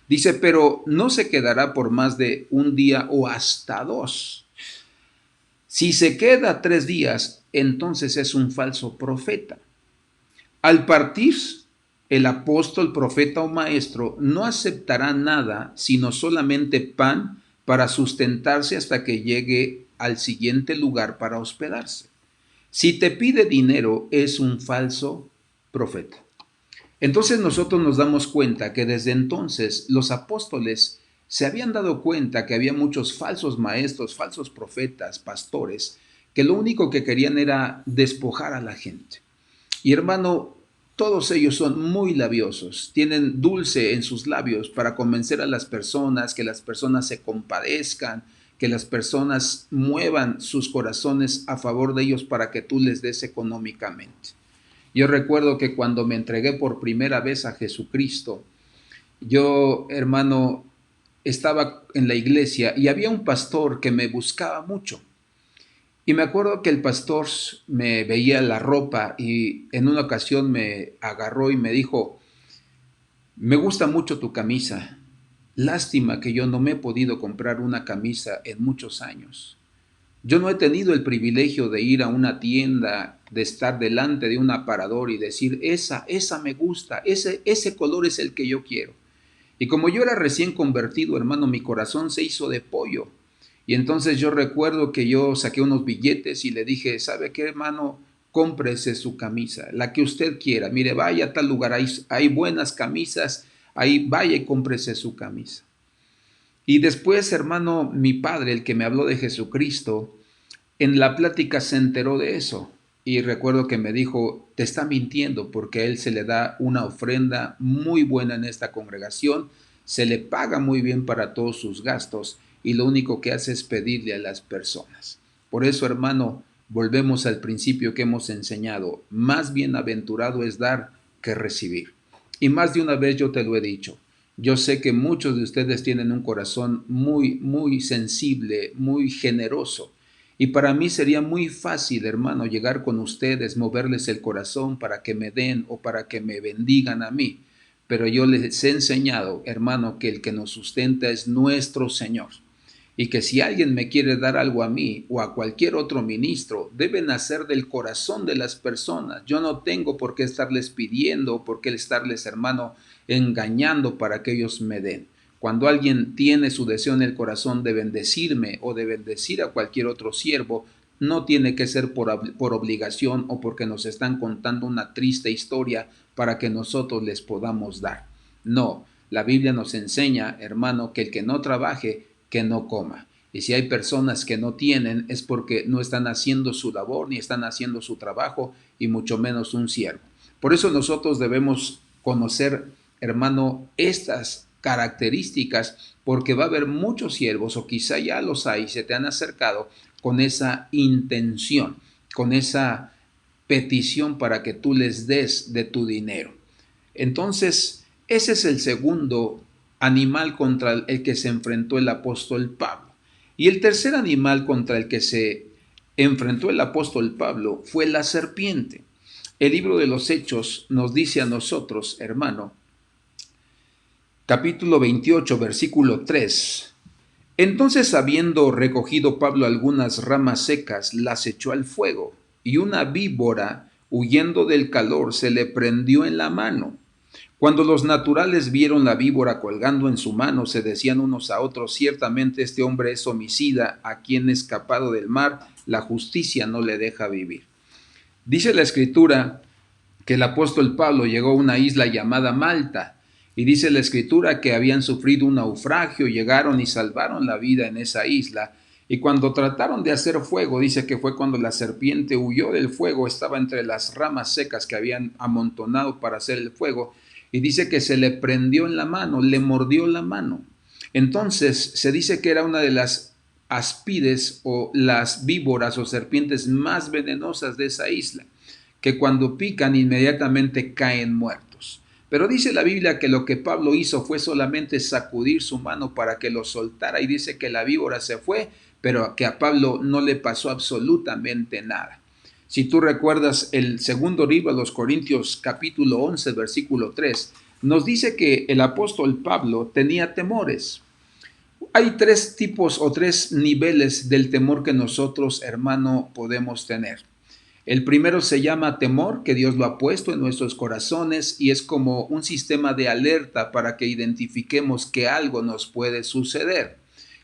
Dice, pero no se quedará por más de un día o hasta 2. Si se queda 3 días, entonces es un falso profeta. Al partir, el apóstol, profeta o maestro no aceptará nada sino solamente pan para sustentarse hasta que llegue al siguiente lugar para hospedarse. Si te pide dinero, es un falso profeta. Entonces nosotros nos damos cuenta que desde entonces los apóstoles se habían dado cuenta que había muchos falsos maestros, falsos profetas, pastores, que lo único que querían era despojar a la gente. Y hermano, todos ellos son muy labiosos, tienen dulce en sus labios para convencer a las personas, que las personas se compadezcan, que las personas muevan sus corazones a favor de ellos para que tú les des económicamente. Yo recuerdo que cuando me entregué por primera vez a Jesucristo, yo, hermano, estaba en la iglesia y había un pastor que me buscaba mucho. Y me acuerdo que el pastor me veía la ropa y en una ocasión me agarró y me dijo: me gusta mucho tu camisa. Lástima que yo no me he podido comprar una camisa en muchos años. Yo no he tenido el privilegio de ir a una tienda, de estar delante de un aparador y decir, esa me gusta, ese color es el que yo quiero. Y como yo era recién convertido, hermano, mi corazón se hizo de pollo. Y entonces yo recuerdo que yo saqué unos billetes y le dije, ¿sabe qué, hermano? Cómprese su camisa, la que usted quiera. Mire, vaya a tal lugar, hay buenas camisas, ahí vaya y cómprese su camisa. Y después, hermano, mi padre, el que me habló de Jesucristo, en la plática se enteró de eso. Y recuerdo que me dijo, te está mintiendo porque a él se le da una ofrenda muy buena en esta congregación, se le paga muy bien para todos sus gastos y lo único que hace es pedirle a las personas. Por eso, hermano, volvemos al principio que hemos enseñado, más bienaventurado es dar que recibir. Y más de una vez yo te lo he dicho, yo sé que muchos de ustedes tienen un corazón muy, muy sensible, muy generoso. Y para mí sería muy fácil, hermano, llegar con ustedes, moverles el corazón para que me den o para que me bendigan a mí. Pero yo les he enseñado, hermano, que el que nos sustenta es nuestro Señor. Y que si alguien me quiere dar algo a mí o a cualquier otro ministro, debe nacer del corazón de las personas. Yo no tengo por qué estarles pidiendo, por qué estarles, hermano, engañando para que ellos me den. Cuando alguien tiene su deseo en el corazón de bendecirme o de bendecir a cualquier otro siervo, no tiene que ser por obligación o porque nos están contando una triste historia para que nosotros les podamos dar. No, la Biblia nos enseña, hermano, que el que no trabaje, que no coma. Y si hay personas que no tienen, es porque no están haciendo su labor, ni están haciendo su trabajo, y mucho menos un siervo. Por eso nosotros debemos conocer, hermano, estas características, porque va a haber muchos siervos, o quizá ya los hay, se te han acercado con esa intención, con esa petición para que tú les des de tu dinero. Entonces, ese es el segundo animal contra el que se enfrentó el apóstol Pablo. Y el tercer animal contra el que se enfrentó el apóstol Pablo fue la serpiente. El libro de los Hechos nos dice a nosotros, hermano, capítulo 28, versículo 3. Entonces, habiendo recogido Pablo algunas ramas secas, las echó al fuego, y una víbora, huyendo del calor, se le prendió en la mano. Cuando los naturales vieron la víbora colgando en su mano, se decían unos a otros: ciertamente este hombre es homicida, a quien escapado del mar, la justicia no le deja vivir. Dice la Escritura que el apóstol Pablo llegó a una isla llamada Malta, y dice la Escritura que habían sufrido un naufragio, llegaron y salvaron la vida en esa isla, y cuando trataron de hacer fuego, dice que fue cuando la serpiente huyó del fuego, estaba entre las ramas secas que habían amontonado para hacer el fuego, y dice que se le prendió en la mano, le mordió la mano. Entonces se dice que era una de las aspides o las víboras o serpientes más venenosas de esa isla, que cuando pican inmediatamente caen muertos. Pero dice la Biblia que lo que Pablo hizo fue solamente sacudir su mano para que lo soltara, y dice que la víbora se fue, pero que a Pablo no le pasó absolutamente nada. Si tú recuerdas el segundo libro de los Corintios, capítulo 11, versículo 3, nos dice que el apóstol Pablo tenía temores. Hay tres tipos o tres niveles del temor que nosotros, hermano, podemos tener. El primero se llama temor, que Dios lo ha puesto en nuestros corazones y es como un sistema de alerta para que identifiquemos que algo nos puede suceder.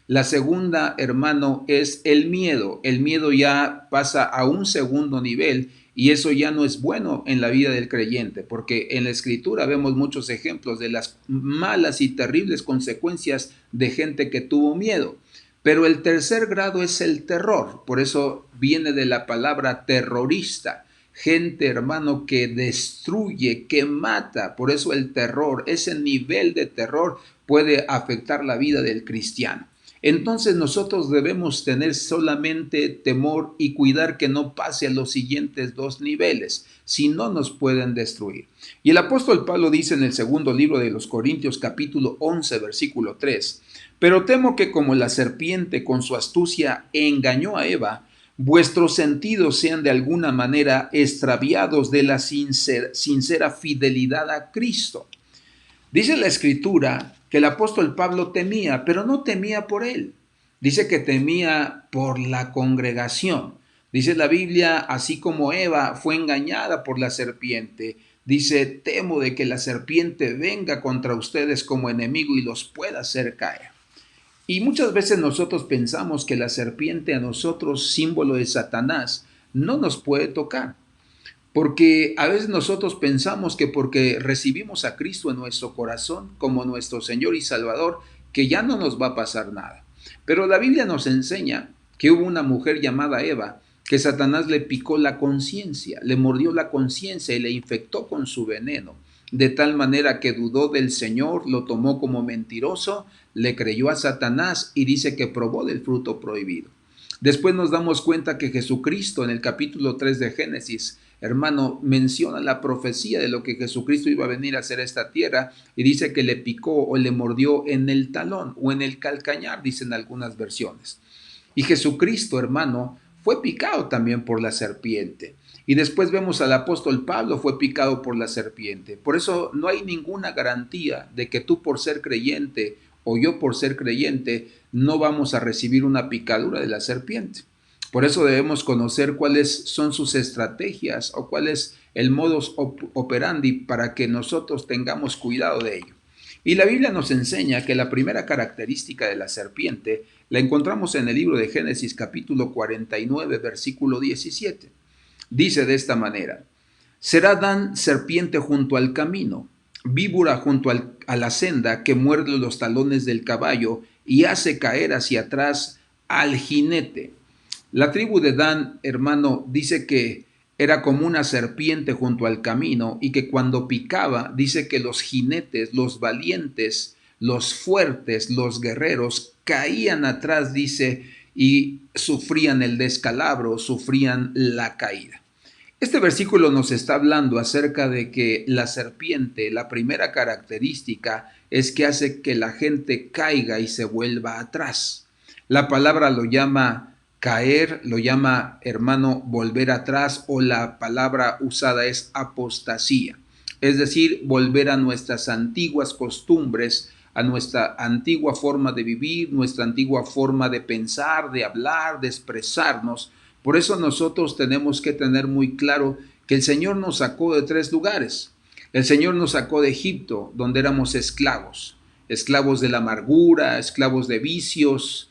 La segunda, hermano, es el miedo. El miedo ya pasa a un segundo nivel y eso ya no es bueno en la vida del creyente, porque en la Escritura vemos muchos ejemplos de las malas y terribles consecuencias de gente que tuvo miedo. Pero el tercer grado es el terror, por eso viene de la palabra terrorista. Gente, hermano, que destruye, que mata. Por eso el terror, ese nivel de terror puede afectar la vida del cristiano. Entonces nosotros debemos tener solamente temor y cuidar que no pase a los siguientes dos niveles, si no nos pueden destruir. Y el apóstol Pablo dice en el segundo libro de los Corintios, capítulo 11, versículo 3, pero temo que como la serpiente con su astucia engañó a Eva, vuestros sentidos sean de alguna manera extraviados de la sincera fidelidad a Cristo. Dice la Escritura que el apóstol Pablo temía, pero no temía por él. Dice que temía por la congregación. Dice la Biblia, así como Eva fue engañada por la serpiente, dice, temo de que la serpiente venga contra ustedes como enemigo y los pueda hacer caer. Y muchas veces nosotros pensamos que la serpiente a nosotros, símbolo de Satanás, no nos puede tocar. Porque a veces nosotros pensamos que porque recibimos a Cristo en nuestro corazón como nuestro Señor y Salvador, que ya no nos va a pasar nada. Pero la Biblia nos enseña que hubo una mujer llamada Eva, que Satanás le picó la conciencia, le mordió la conciencia y le infectó con su veneno, de tal manera que dudó del Señor, lo tomó como mentiroso, le creyó a Satanás y dice que probó del fruto prohibido. Después nos damos cuenta que Jesucristo en el capítulo 3 de Génesis, hermano, menciona la profecía de lo que Jesucristo iba a venir a hacer a esta tierra y dice que le picó o le mordió en el talón o en el calcañar, dicen algunas versiones. Y Jesucristo, hermano, fue picado también por la serpiente. Y después vemos al apóstol Pablo fue picado por la serpiente. Por eso no hay ninguna garantía de que tú por ser creyente o yo por ser creyente no vamos a recibir una picadura de la serpiente. Por eso debemos conocer cuáles son sus estrategias o cuál es el modus operandi para que nosotros tengamos cuidado de ello. Y la Biblia nos enseña que la primera característica de la serpiente la encontramos en el libro de Génesis capítulo 49 versículo 17. Dice de esta manera: será Dan serpiente junto al camino, víbora junto a la senda que muerde los talones del caballo y hace caer hacia atrás al jinete. La tribu de Dan, hermano, dice que era como una serpiente junto al camino y que cuando picaba, dice que los jinetes, los valientes, los fuertes, los guerreros, caían atrás, dice, y sufrían el descalabro, sufrían la caída. Este versículo nos está hablando acerca de que la serpiente, la primera característica es que hace que la gente caiga y se vuelva atrás. La palabra lo llama caer, lo llama, hermano, volver atrás, o la palabra usada es apostasía. Es decir, volver a nuestras antiguas costumbres, a nuestra antigua forma de vivir, nuestra antigua forma de pensar, de hablar, de expresarnos. Por eso nosotros tenemos que tener muy claro que el Señor nos sacó de tres lugares. El Señor nos sacó de Egipto, donde éramos esclavos, esclavos de la amargura, esclavos de vicios,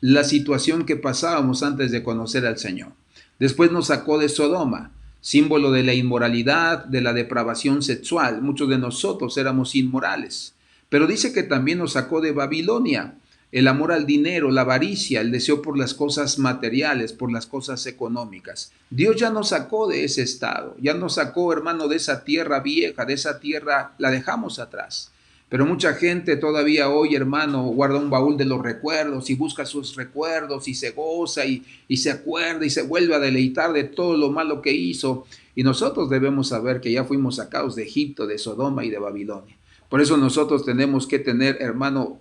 la situación que pasábamos antes de conocer al Señor. Después nos sacó de Sodoma, símbolo de la inmoralidad, de la depravación sexual. Muchos de nosotros éramos inmorales. Pero dice que también nos sacó de Babilonia, el amor al dinero, la avaricia, el deseo por las cosas materiales, por las cosas económicas. Dios ya nos sacó de ese estado, ya nos sacó, hermano, de esa tierra vieja, de esa tierra, la dejamos atrás. Pero mucha gente todavía hoy, hermano, guarda un baúl de los recuerdos y busca sus recuerdos y se goza y se acuerda y se vuelve a deleitar de todo lo malo que hizo. Y nosotros debemos saber que ya fuimos sacados de Egipto, de Sodoma y de Babilonia. Por eso nosotros tenemos que tener, hermano,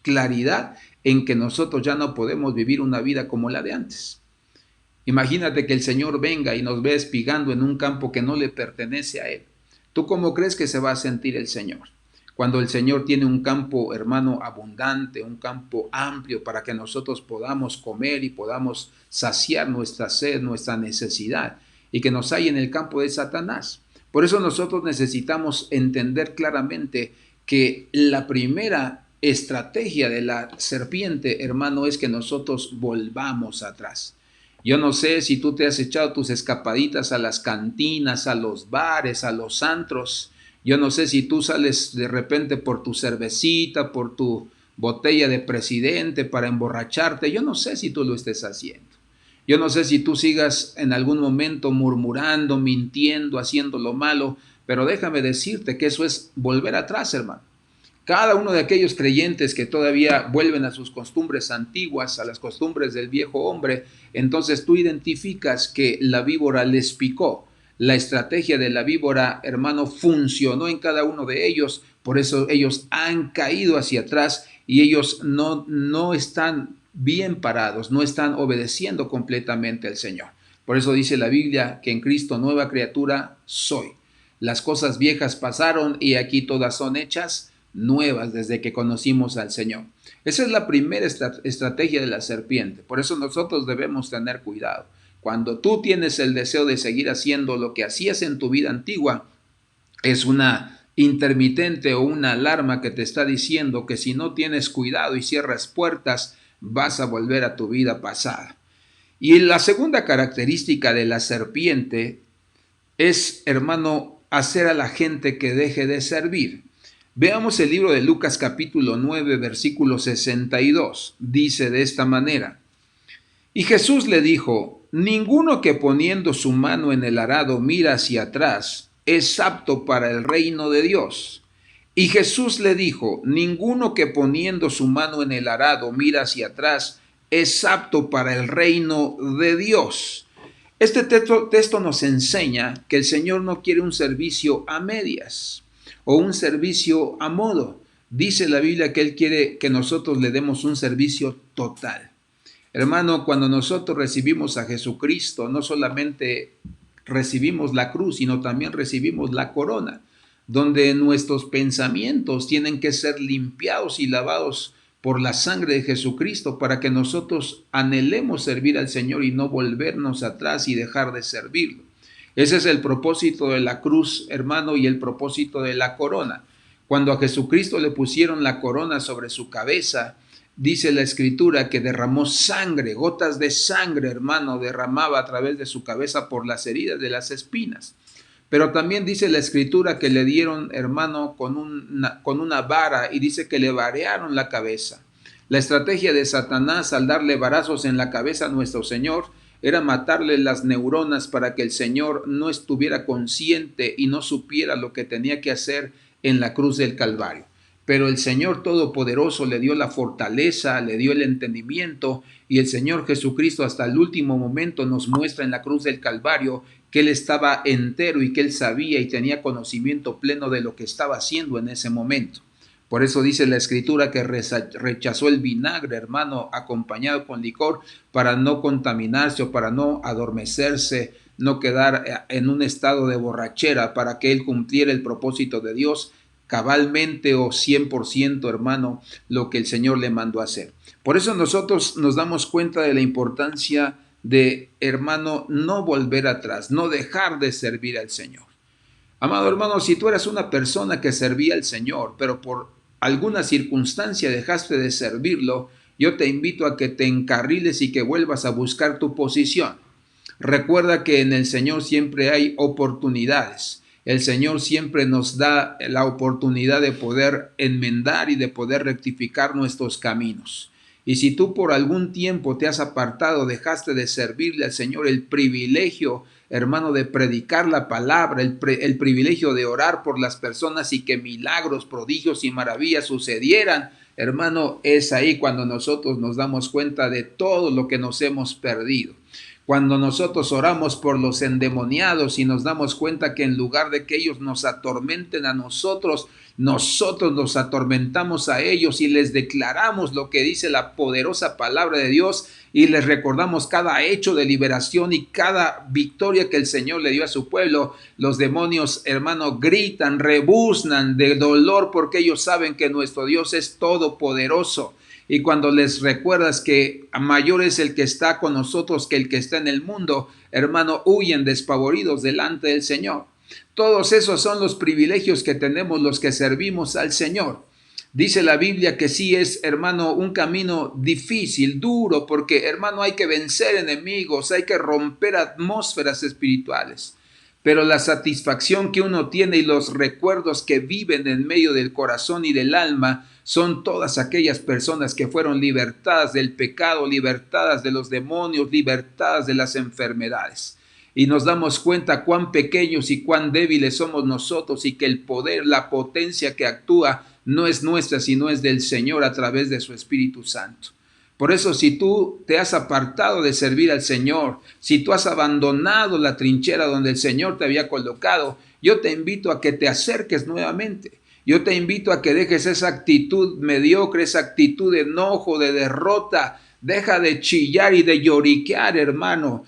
claridad en que nosotros ya no podemos vivir una vida como la de antes. Imagínate que el Señor venga y nos ve espigando en un campo que no le pertenece a Él. ¿Tú cómo crees que se va a sentir el Señor? Cuando el Señor tiene un campo, hermano, abundante, un campo amplio para que nosotros podamos comer y podamos saciar nuestra sed, nuestra necesidad, y que nos hay en el campo de Satanás. Por eso nosotros necesitamos entender claramente que la primera estrategia de la serpiente, hermano, es que nosotros volvamos atrás. Yo no sé si tú te has echado tus escapaditas a las cantinas, a los bares, a los antros. Yo no sé si tú sales de repente por tu cervecita, por tu botella de presidente para emborracharte. Yo no sé si tú lo estés haciendo. Yo no sé si tú sigas en algún momento murmurando, mintiendo, haciendo lo malo, pero déjame decirte que eso es volver atrás, hermano. Cada uno de aquellos creyentes que todavía vuelven a sus costumbres antiguas, a las costumbres del viejo hombre, entonces tú identificas que la víbora les picó. La estrategia de la víbora, hermano, funcionó en cada uno de ellos, por eso ellos han caído hacia atrás y ellos no están bien parados, no están obedeciendo completamente al Señor. Por eso dice la Biblia que en Cristo nueva criatura soy. Las cosas viejas pasaron y aquí todas son hechas nuevas desde que conocimos al Señor. Esa es la primera estrategia de la serpiente. Por eso nosotros debemos tener cuidado. Cuando tú tienes el deseo de seguir haciendo lo que hacías en tu vida antigua, es una intermitente o una alarma que te está diciendo que si no tienes cuidado y cierras puertas, vas a volver a tu vida pasada. Y la segunda característica de la serpiente es, hermano, hacer a la gente que deje de servir. Veamos el libro de Lucas capítulo 9, versículo 62. Dice de esta manera: y Jesús le dijo: ninguno que poniendo su mano en el arado mira hacia atrás es apto para el reino de Dios. Y Jesús le dijo: ninguno que poniendo su mano en el arado mira hacia atrás es apto para el reino de Dios. Este texto nos enseña que el Señor no quiere un servicio a medias o un servicio a modo. Dice la Biblia que Él quiere que nosotros le demos un servicio total. Hermano, cuando nosotros recibimos a Jesucristo, no solamente recibimos la cruz, sino también recibimos la corona, donde nuestros pensamientos tienen que ser limpiados y lavados por la sangre de Jesucristo para que nosotros anhelemos servir al Señor y no volvernos atrás y dejar de servirlo. Ese es el propósito de la cruz, hermano, y el propósito de la corona. Cuando a Jesucristo le pusieron la corona sobre su cabeza, dice la Escritura que derramó sangre, gotas de sangre, hermano, derramaba a través de su cabeza por las heridas de las espinas. Pero también dice la Escritura que le dieron, hermano, con una vara, y dice que le varearon la cabeza. La estrategia de Satanás al darle varazos en la cabeza a nuestro Señor era matarle las neuronas para que el Señor no estuviera consciente y no supiera lo que tenía que hacer en la cruz del Calvario. Pero el Señor Todopoderoso le dio la fortaleza, le dio el entendimiento, y el Señor Jesucristo hasta el último momento nos muestra en la cruz del Calvario que Él estaba entero y que Él sabía y tenía conocimiento pleno de lo que estaba haciendo en ese momento. Por eso dice la Escritura que rechazó el vinagre, hermano, acompañado con licor, para no contaminarse o para no adormecerse, no quedar en un estado de borrachera, para que Él cumpliera el propósito de Dios cabalmente o 100%, hermano, lo que el Señor le mandó a hacer. Por eso nosotros nos damos cuenta de la importancia de, hermano, no volver atrás, no dejar de servir al Señor. Amado hermano, si tú eras una persona que servía al Señor, pero por alguna circunstancia dejaste de servirlo, yo te invito a que te encarriles y que vuelvas a buscar tu posición. Recuerda que en el Señor siempre hay oportunidades. El Señor siempre nos da la oportunidad de poder enmendar y de poder rectificar nuestros caminos. Y si tú por algún tiempo te has apartado, dejaste de servirle al Señor, el privilegio, hermano, de predicar la palabra, el privilegio de orar por las personas y que milagros, prodigios y maravillas sucedieran, hermano, es ahí cuando nosotros nos damos cuenta de todo lo que nos hemos perdido. Cuando nosotros oramos por los endemoniados y nos damos cuenta que en lugar de que ellos nos atormenten a nosotros nos atormentamos a ellos y les declaramos lo que dice la poderosa palabra de Dios y les recordamos cada hecho de liberación y cada victoria que el Señor le dio a su pueblo. Los demonios, hermano, gritan, rebuznan de dolor porque ellos saben que nuestro Dios es todopoderoso. Y cuando les recuerdas que mayor es el que está con nosotros que el que está en el mundo, hermano, huyen despavoridos delante del Señor. Todos esos son los privilegios que tenemos los que servimos al Señor. Dice la Biblia que sí es, hermano, un camino difícil, duro, porque, hermano, hay que vencer enemigos, hay que romper atmósferas espirituales. Pero la satisfacción que uno tiene y los recuerdos que viven en medio del corazón y del alma son todas aquellas personas que fueron libertadas del pecado, libertadas de los demonios, libertadas de las enfermedades. Y nos damos cuenta cuán pequeños y cuán débiles somos nosotros y que el poder, la potencia que actúa no es nuestra, sino es del Señor a través de su Espíritu Santo. Por eso, si tú te has apartado de servir al Señor, si tú has abandonado la trinchera donde el Señor te había colocado, yo te invito a que te acerques nuevamente. Yo te invito a que dejes esa actitud mediocre, esa actitud de enojo, de derrota. Deja de chillar y de lloriquear, hermano.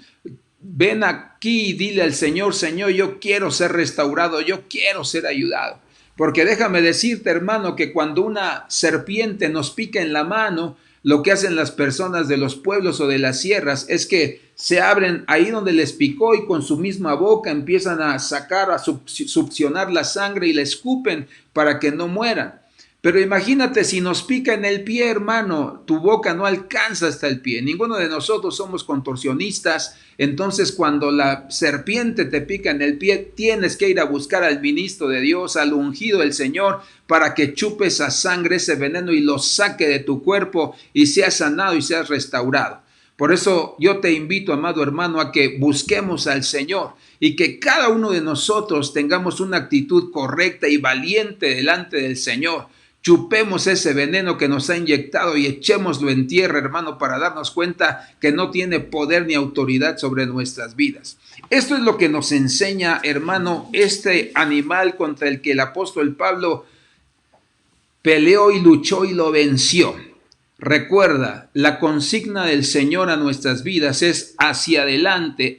Ven aquí y dile al Señor, Señor, yo quiero ser restaurado, yo quiero ser ayudado. Porque déjame decirte, hermano, que cuando una serpiente nos pica en la mano, lo que hacen las personas de los pueblos o de las sierras es que se abren ahí donde les picó y con su misma boca empiezan a sacar, a succionar la sangre y la escupen para que no mueran. Pero imagínate si nos pica en el pie, hermano, tu boca no alcanza hasta el pie. Ninguno de nosotros somos contorsionistas. Entonces, cuando la serpiente te pica en el pie, tienes que ir a buscar al ministro de Dios, al ungido del Señor, para que chupe esa sangre, ese veneno y lo saque de tu cuerpo y seas sanado y seas restaurado. Por eso yo te invito, amado hermano, a que busquemos al Señor y que cada uno de nosotros tengamos una actitud correcta y valiente delante del Señor. Chupemos ese veneno que nos ha inyectado y echémoslo en tierra, hermano, para darnos cuenta que no tiene poder ni autoridad sobre nuestras vidas. Esto es lo que nos enseña, hermano, este animal contra el que el apóstol Pablo peleó y luchó y lo venció. Recuerda, la consigna del Señor a nuestras vidas es hacia adelante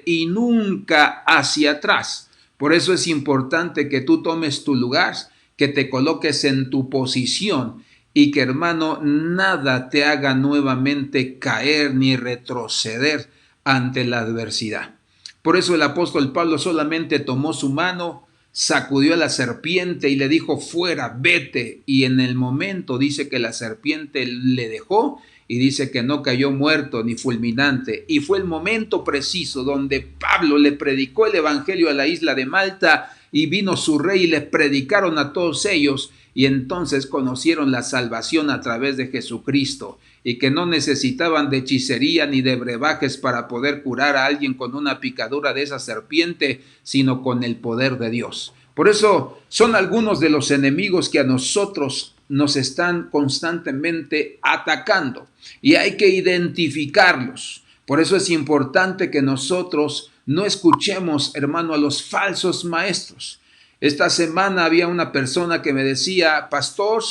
y nunca hacia atrás. Por eso es importante que tú tomes tu lugar, que te coloques en tu posición y que, hermano, nada te haga nuevamente caer ni retroceder ante la adversidad. Por eso el apóstol Pablo solamente tomó su mano, sacudió a la serpiente y le dijo, fuera, vete. Y en el momento dice que la serpiente le dejó y dice que no cayó muerto ni fulminante. Y fue el momento preciso donde Pablo le predicó el evangelio a la isla de Malta y vino su rey y les predicaron a todos ellos y entonces conocieron la salvación a través de Jesucristo y que no necesitaban de hechicería ni de brebajes para poder curar a alguien con una picadura de esa serpiente, sino con el poder de Dios. Por eso son algunos de los enemigos que a nosotros nos están constantemente atacando y hay que identificarlos. Por eso es importante que nosotros no escuchemos, hermano, a los falsos maestros. Esta semana había una persona que me decía, pastor,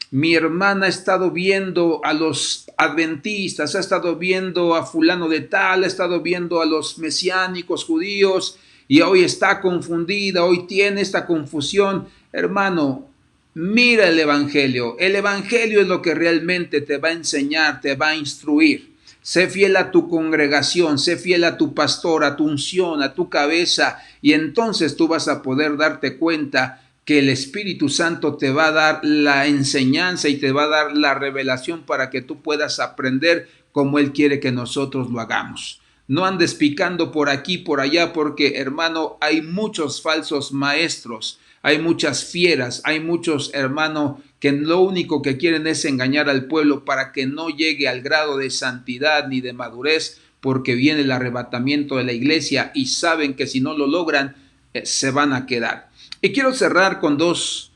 mi hermana ha estado viendo a los adventistas, ha estado viendo a fulano de tal, ha estado viendo a los mesiánicos judíos y hoy está confundida, hoy tiene esta confusión. Hermano, mira el evangelio. El evangelio es lo que realmente te va a enseñar, te va a instruir. sé fiel a tu congregación, sé fiel a tu pastor, a tu unción, a tu cabeza, y entonces tú vas a poder darte cuenta que el Espíritu Santo te va a dar la enseñanza y te va a dar la revelación para que tú puedas aprender como Él quiere que nosotros lo hagamos. No andes picando por aquí, por allá, porque, hermano, hay muchos falsos maestros, hay muchas fieras, hay muchos, hermano, que lo único que quieren es engañar al pueblo para que no llegue al grado de santidad ni de madurez, porque viene el arrebatamiento de la iglesia y saben que si no lo logran, se van a quedar. Y quiero cerrar con dos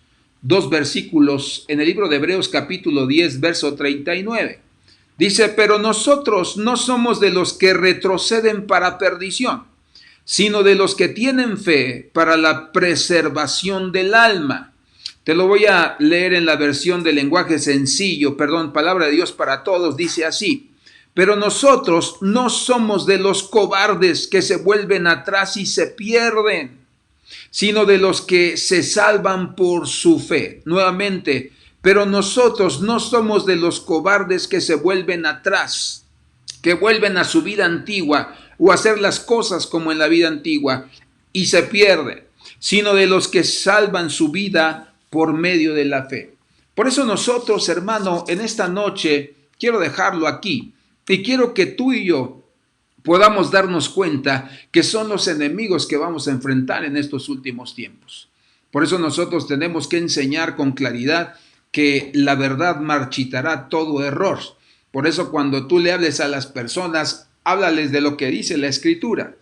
versículos en el libro de Hebreos capítulo 10, verso 39. Dice, pero nosotros no somos de los que retroceden para perdición, sino de los que tienen fe para la preservación del alma. Te lo voy a leer en la versión de lenguaje sencillo, palabra de Dios para todos, dice así. Pero nosotros no somos de los cobardes que se vuelven atrás y se pierden, sino de los que se salvan por su fe. Nuevamente, pero nosotros no somos de los cobardes que se vuelven atrás, que vuelven a su vida antigua o a hacer las cosas como en la vida antigua y se pierden, sino de los que salvan su vida por medio de la fe. Por eso nosotros, hermano, en esta noche quiero dejarlo aquí y quiero que tú y yo podamos darnos cuenta que son los enemigos que vamos a enfrentar en estos últimos tiempos. Por eso nosotros tenemos que enseñar con claridad que la verdad marchitará todo error. Por eso cuando tú le hables a las personas, háblales de lo que dice la Escritura.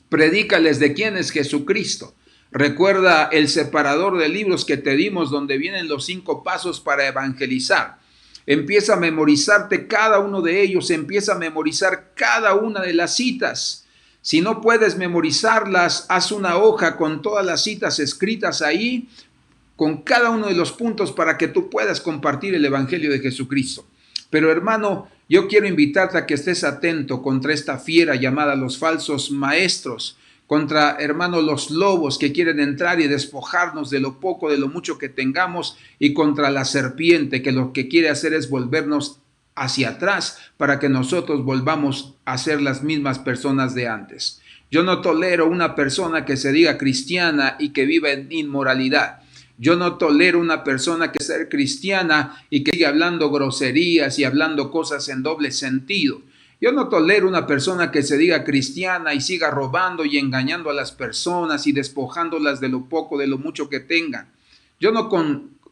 Predícales de quién es Jesucristo. Recuerda el separador de libros que te dimos donde vienen los 5 pasos para evangelizar. Empieza a memorizarte cada uno de ellos, empieza a memorizar cada una de las citas. Si no puedes memorizarlas, haz una hoja con todas las citas escritas ahí, con cada uno de los puntos para que tú puedas compartir el Evangelio de Jesucristo. Pero hermano, yo quiero invitarte a que estés atento contra esta fiera llamada los falsos maestros, contra, hermano, los lobos que quieren entrar y despojarnos de lo poco, de lo mucho que tengamos, y contra la serpiente que lo que quiere hacer es volvernos hacia atrás para que nosotros volvamos a ser las mismas personas de antes. Yo no tolero una persona que se diga cristiana y que viva en inmoralidad. Yo no tolero una persona que sea cristiana y que siga hablando groserías y hablando cosas en doble sentido. Yo no tolero una persona que se diga cristiana y siga robando y engañando a las personas y despojándolas de lo poco, de lo mucho que tengan. Yo no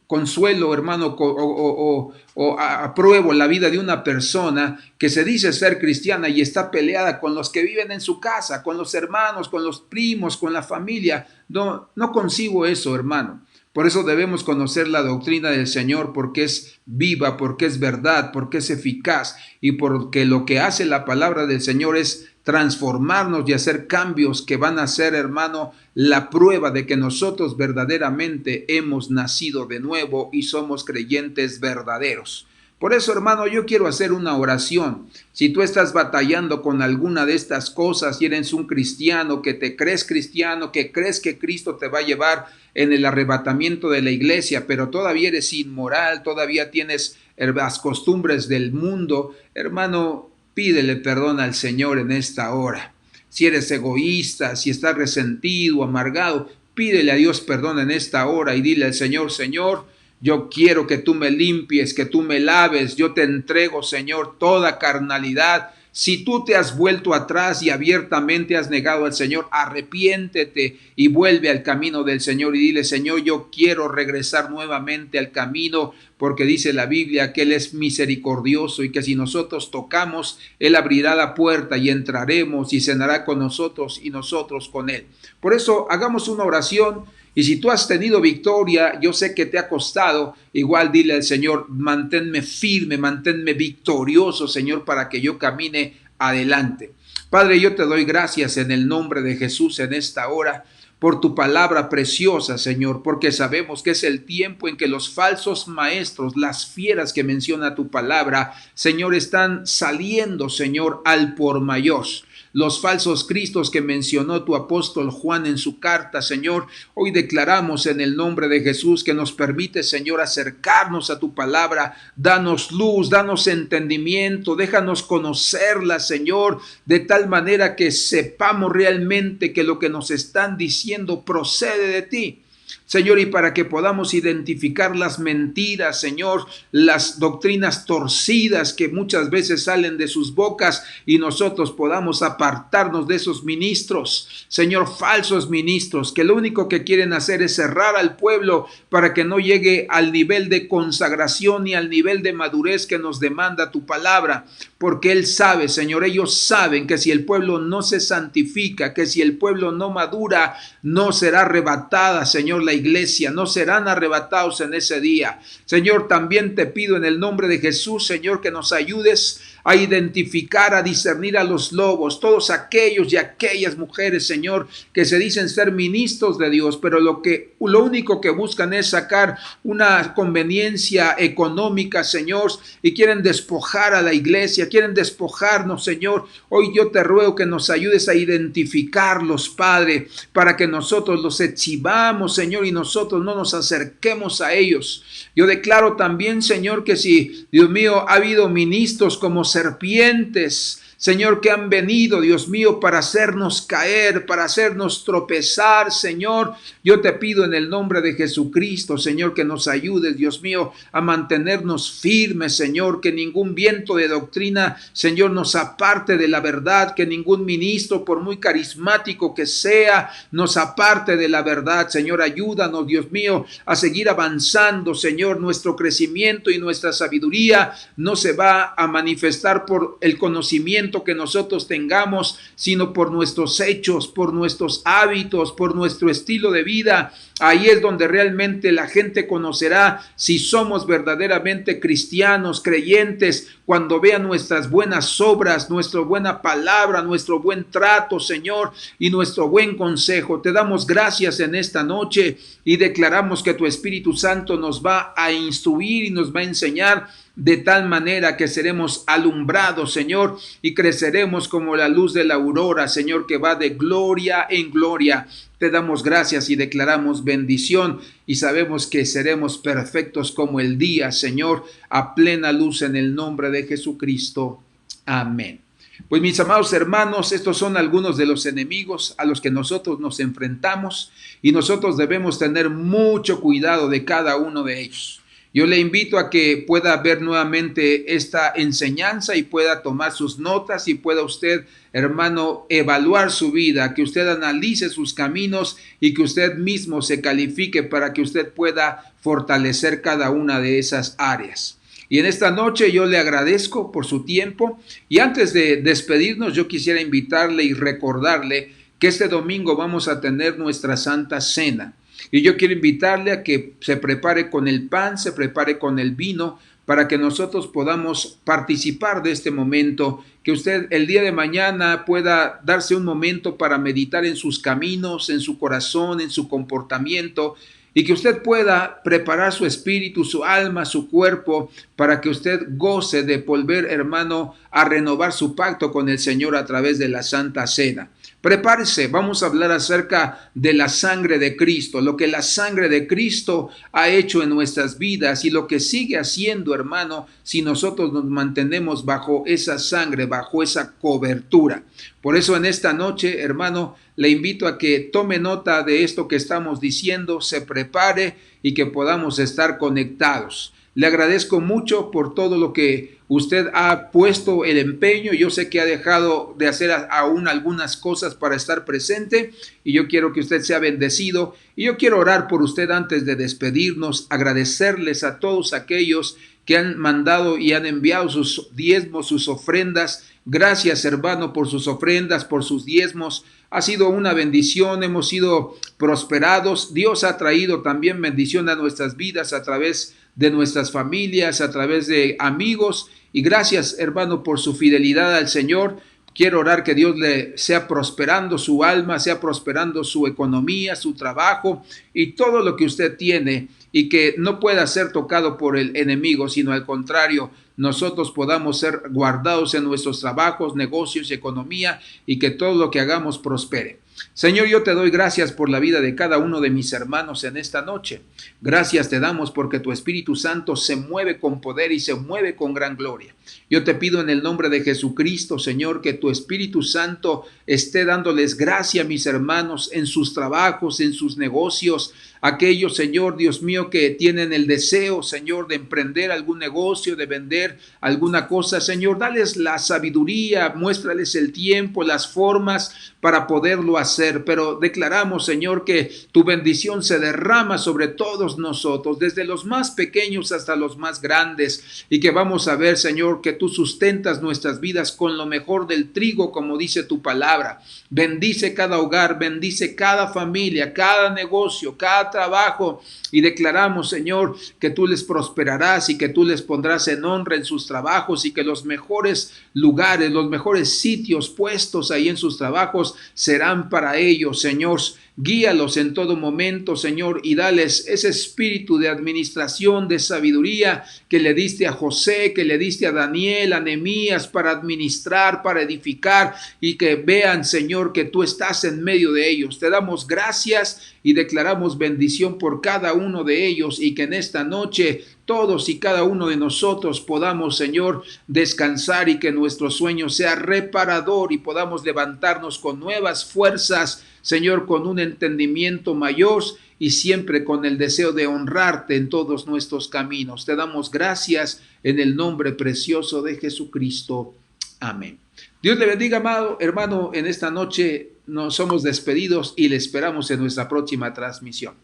consuelo, hermano, o apruebo la vida de una persona que se dice ser cristiana y está peleada con los que viven en su casa, con los hermanos, con los primos, con la familia. No concibo eso, hermano. Por eso debemos conocer la doctrina del Señor, porque es viva, porque es verdad, porque es eficaz y porque lo que hace la palabra del Señor es transformarnos y hacer cambios que van a ser, hermano, la prueba de que nosotros verdaderamente hemos nacido de nuevo y somos creyentes verdaderos. Por eso, hermano, yo quiero hacer una oración. Si tú estás batallando con alguna de estas cosas y eres un cristiano, que te crees cristiano, que crees que Cristo te va a llevar en el arrebatamiento de la iglesia, pero todavía eres inmoral, todavía tienes las costumbres del mundo, hermano, pídele perdón al Señor en esta hora. Si eres egoísta, si estás resentido, amargado, pídele a Dios perdón en esta hora y dile al Señor, Señor, yo quiero que tú me limpies, que tú me laves. Yo te entrego, Señor, toda carnalidad. Si tú te has vuelto atrás y abiertamente has negado al Señor, arrepiéntete y vuelve al camino del Señor y dile, Señor, yo quiero regresar nuevamente al camino, porque dice la Biblia que Él es misericordioso y que si nosotros tocamos, Él abrirá la puerta y entraremos y cenará con nosotros y nosotros con Él. Por eso hagamos una oración. Y si tú has tenido victoria, yo sé que te ha costado, igual dile al Señor, manténme firme, manténme victorioso, Señor, para que yo camine adelante. Padre, yo te doy gracias en el nombre de Jesús en esta hora, por tu palabra preciosa, Señor, porque sabemos que es el tiempo en que los falsos maestros, las fieras que menciona tu palabra, Señor, están saliendo, Señor, al por mayor. los falsos cristos que mencionó tu apóstol Juan en su carta, Señor. Hoy declaramos en el nombre de Jesús que nos permite, Señor, acercarnos a tu palabra. Danos luz, danos entendimiento, déjanos conocerla, Señor, de tal manera que sepamos realmente que lo que nos están diciendo procede de ti. Señor, y para que podamos identificar las mentiras, Señor, las doctrinas torcidas que muchas veces salen de sus bocas y nosotros podamos apartarnos de esos ministros, Señor, falsos ministros, que lo único que quieren hacer es cerrar al pueblo para que no llegue al nivel de consagración y al nivel de madurez que nos demanda tu palabra, porque Él sabe, Señor, ellos saben que si el pueblo no se santifica, que si el pueblo no madura, no será arrebatada, Señor, la iglesia, no serán arrebatados en ese día. Señor, también te pido en el nombre de Jesús, Señor, que nos ayudes a identificar, a discernir a los lobos, todos aquellos y aquellas mujeres, Señor, que se dicen ser ministros de Dios, pero lo único que buscan es sacar una conveniencia económica, Señor, y quieren despojar a la iglesia, quieren despojarnos, Señor. Hoy yo te ruego que nos ayudes a identificarlos, Padre, para que nosotros los exhibamos, Señor, y nosotros no nos acerquemos a ellos. Yo declaro también, Señor, que si, Dios mío, ha habido ministros como serpientes, Señor, que han venido, Dios mío, para hacernos caer, para hacernos tropezar, Señor. Yo te pido en el nombre de Jesucristo, Señor, que nos ayudes, Dios mío, a mantenernos firmes, Señor, que ningún viento de doctrina, Señor, nos aparte de la verdad, que ningún ministro, por muy carismático que sea, nos aparte de la verdad, Señor. Ayúdanos, Dios mío, a seguir avanzando, Señor. Nuestro crecimiento y nuestra sabiduría no se va a manifestar por el conocimiento que nosotros tengamos, sino por nuestros hechos, por nuestros hábitos, por nuestro estilo de vida. Ahí es donde realmente la gente conocerá si somos verdaderamente cristianos, creyentes, cuando vean nuestras buenas obras, nuestra buena palabra, nuestro buen trato, Señor, y nuestro buen consejo. Te damos gracias en esta noche y declaramos que tu Espíritu Santo nos va a instruir y nos va a enseñar de tal manera que seremos alumbrados, Señor, y creceremos como la luz de la aurora, Señor, que va de gloria en gloria. Te damos gracias y declaramos bendición y sabemos que seremos perfectos como el día, Señor, a plena luz en el nombre de Jesucristo. Amén. Pues mis amados hermanos, estos son algunos de los enemigos a los que nosotros nos enfrentamos y nosotros debemos tener mucho cuidado de cada uno de ellos. Yo le invito a que pueda ver nuevamente esta enseñanza y pueda tomar sus notas y pueda usted, hermano, evaluar su vida, que usted analice sus caminos y que usted mismo se califique para que usted pueda fortalecer cada una de esas áreas. Y en esta noche yo le agradezco por su tiempo y antes de despedirnos yo quisiera invitarle y recordarle que este domingo vamos a tener nuestra Santa Cena. Y yo quiero invitarle a que se prepare con el pan, se prepare con el vino, para que nosotros podamos participar de este momento, que usted el día de mañana pueda darse un momento para meditar en sus caminos, en su corazón, en su comportamiento, y que usted pueda preparar su espíritu, su alma, su cuerpo, para que usted goce de volver, hermano, a renovar su pacto con el Señor a través de la Santa Cena. Prepárese, vamos a hablar acerca de la sangre de Cristo, lo que la sangre de Cristo ha hecho en nuestras vidas y lo que sigue haciendo, hermano, si nosotros nos mantenemos bajo esa sangre, bajo esa cobertura. Por eso en esta noche, hermano, le invito a que tome nota de esto que estamos diciendo, se prepare y que podamos estar conectados. Le agradezco mucho por todo lo que usted ha puesto el empeño. Yo sé que ha dejado de hacer aún algunas cosas para estar presente y yo quiero que usted sea bendecido. Y yo quiero orar por usted antes de despedirnos, agradecerles a todos aquellos que han mandado y han enviado sus diezmos, sus ofrendas. Gracias, hermano, por sus ofrendas, por sus diezmos. Ha sido una bendición, hemos sido prosperados. Dios ha traído también bendición a nuestras vidas a través de nuestras familias, a través de amigos. Y gracias, hermano, por su fidelidad al Señor. Quiero orar que Dios le sea prosperando su alma, sea prosperando su economía, su trabajo y todo lo que usted tiene y que no pueda ser tocado por el enemigo, sino al contrario, nosotros podamos ser guardados en nuestros trabajos, negocios y economía, y que todo lo que hagamos prospere. Señor, yo te doy gracias por la vida de cada uno de mis hermanos en esta noche. Gracias te damos porque tu Espíritu Santo se mueve con poder y se mueve con gran gloria. Yo te pido en el nombre de Jesucristo, Señor, que tu Espíritu Santo esté dándoles gracia a mis hermanos en sus trabajos, en sus negocios. Aquellos, Señor, Dios mío, que tienen el deseo, Señor, de emprender algún negocio, de vender alguna cosa, Señor, dales la sabiduría, muéstrales el tiempo, las formas para poderlo hacer. Pero declaramos, Señor, que tu bendición se derrama sobre todos nosotros, desde los más pequeños hasta los más grandes, y que vamos a ver, Señor, que tú sustentas nuestras vidas con lo mejor del trigo, como dice tu palabra. Bendice cada hogar, bendice cada familia, cada negocio, cada trabajo, y declaramos, Señor, que tú les prosperarás y que tú les pondrás en honra en sus trabajos, y que los mejores lugares, los mejores sitios puestos ahí en sus trabajos serán para ellos, Señor. Guíalos en todo momento, Señor, y dales ese espíritu de administración, de sabiduría que le diste a José, que le diste a Daniel, a Nehemías, para administrar, para edificar, y que vean, Señor, que tú estás en medio de ellos. Te damos gracias y declaramos bendición por cada uno de ellos, y que en esta noche todos y cada uno de nosotros podamos, Señor, descansar, y que nuestro sueño sea reparador y podamos levantarnos con nuevas fuerzas, Señor, con un entendimiento mayor y siempre con el deseo de honrarte en todos nuestros caminos. Te damos gracias en el nombre precioso de Jesucristo. Amén. Dios le bendiga, amado hermano. En esta noche nos somos despedidos y le esperamos en nuestra próxima transmisión.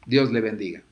Dios le bendiga.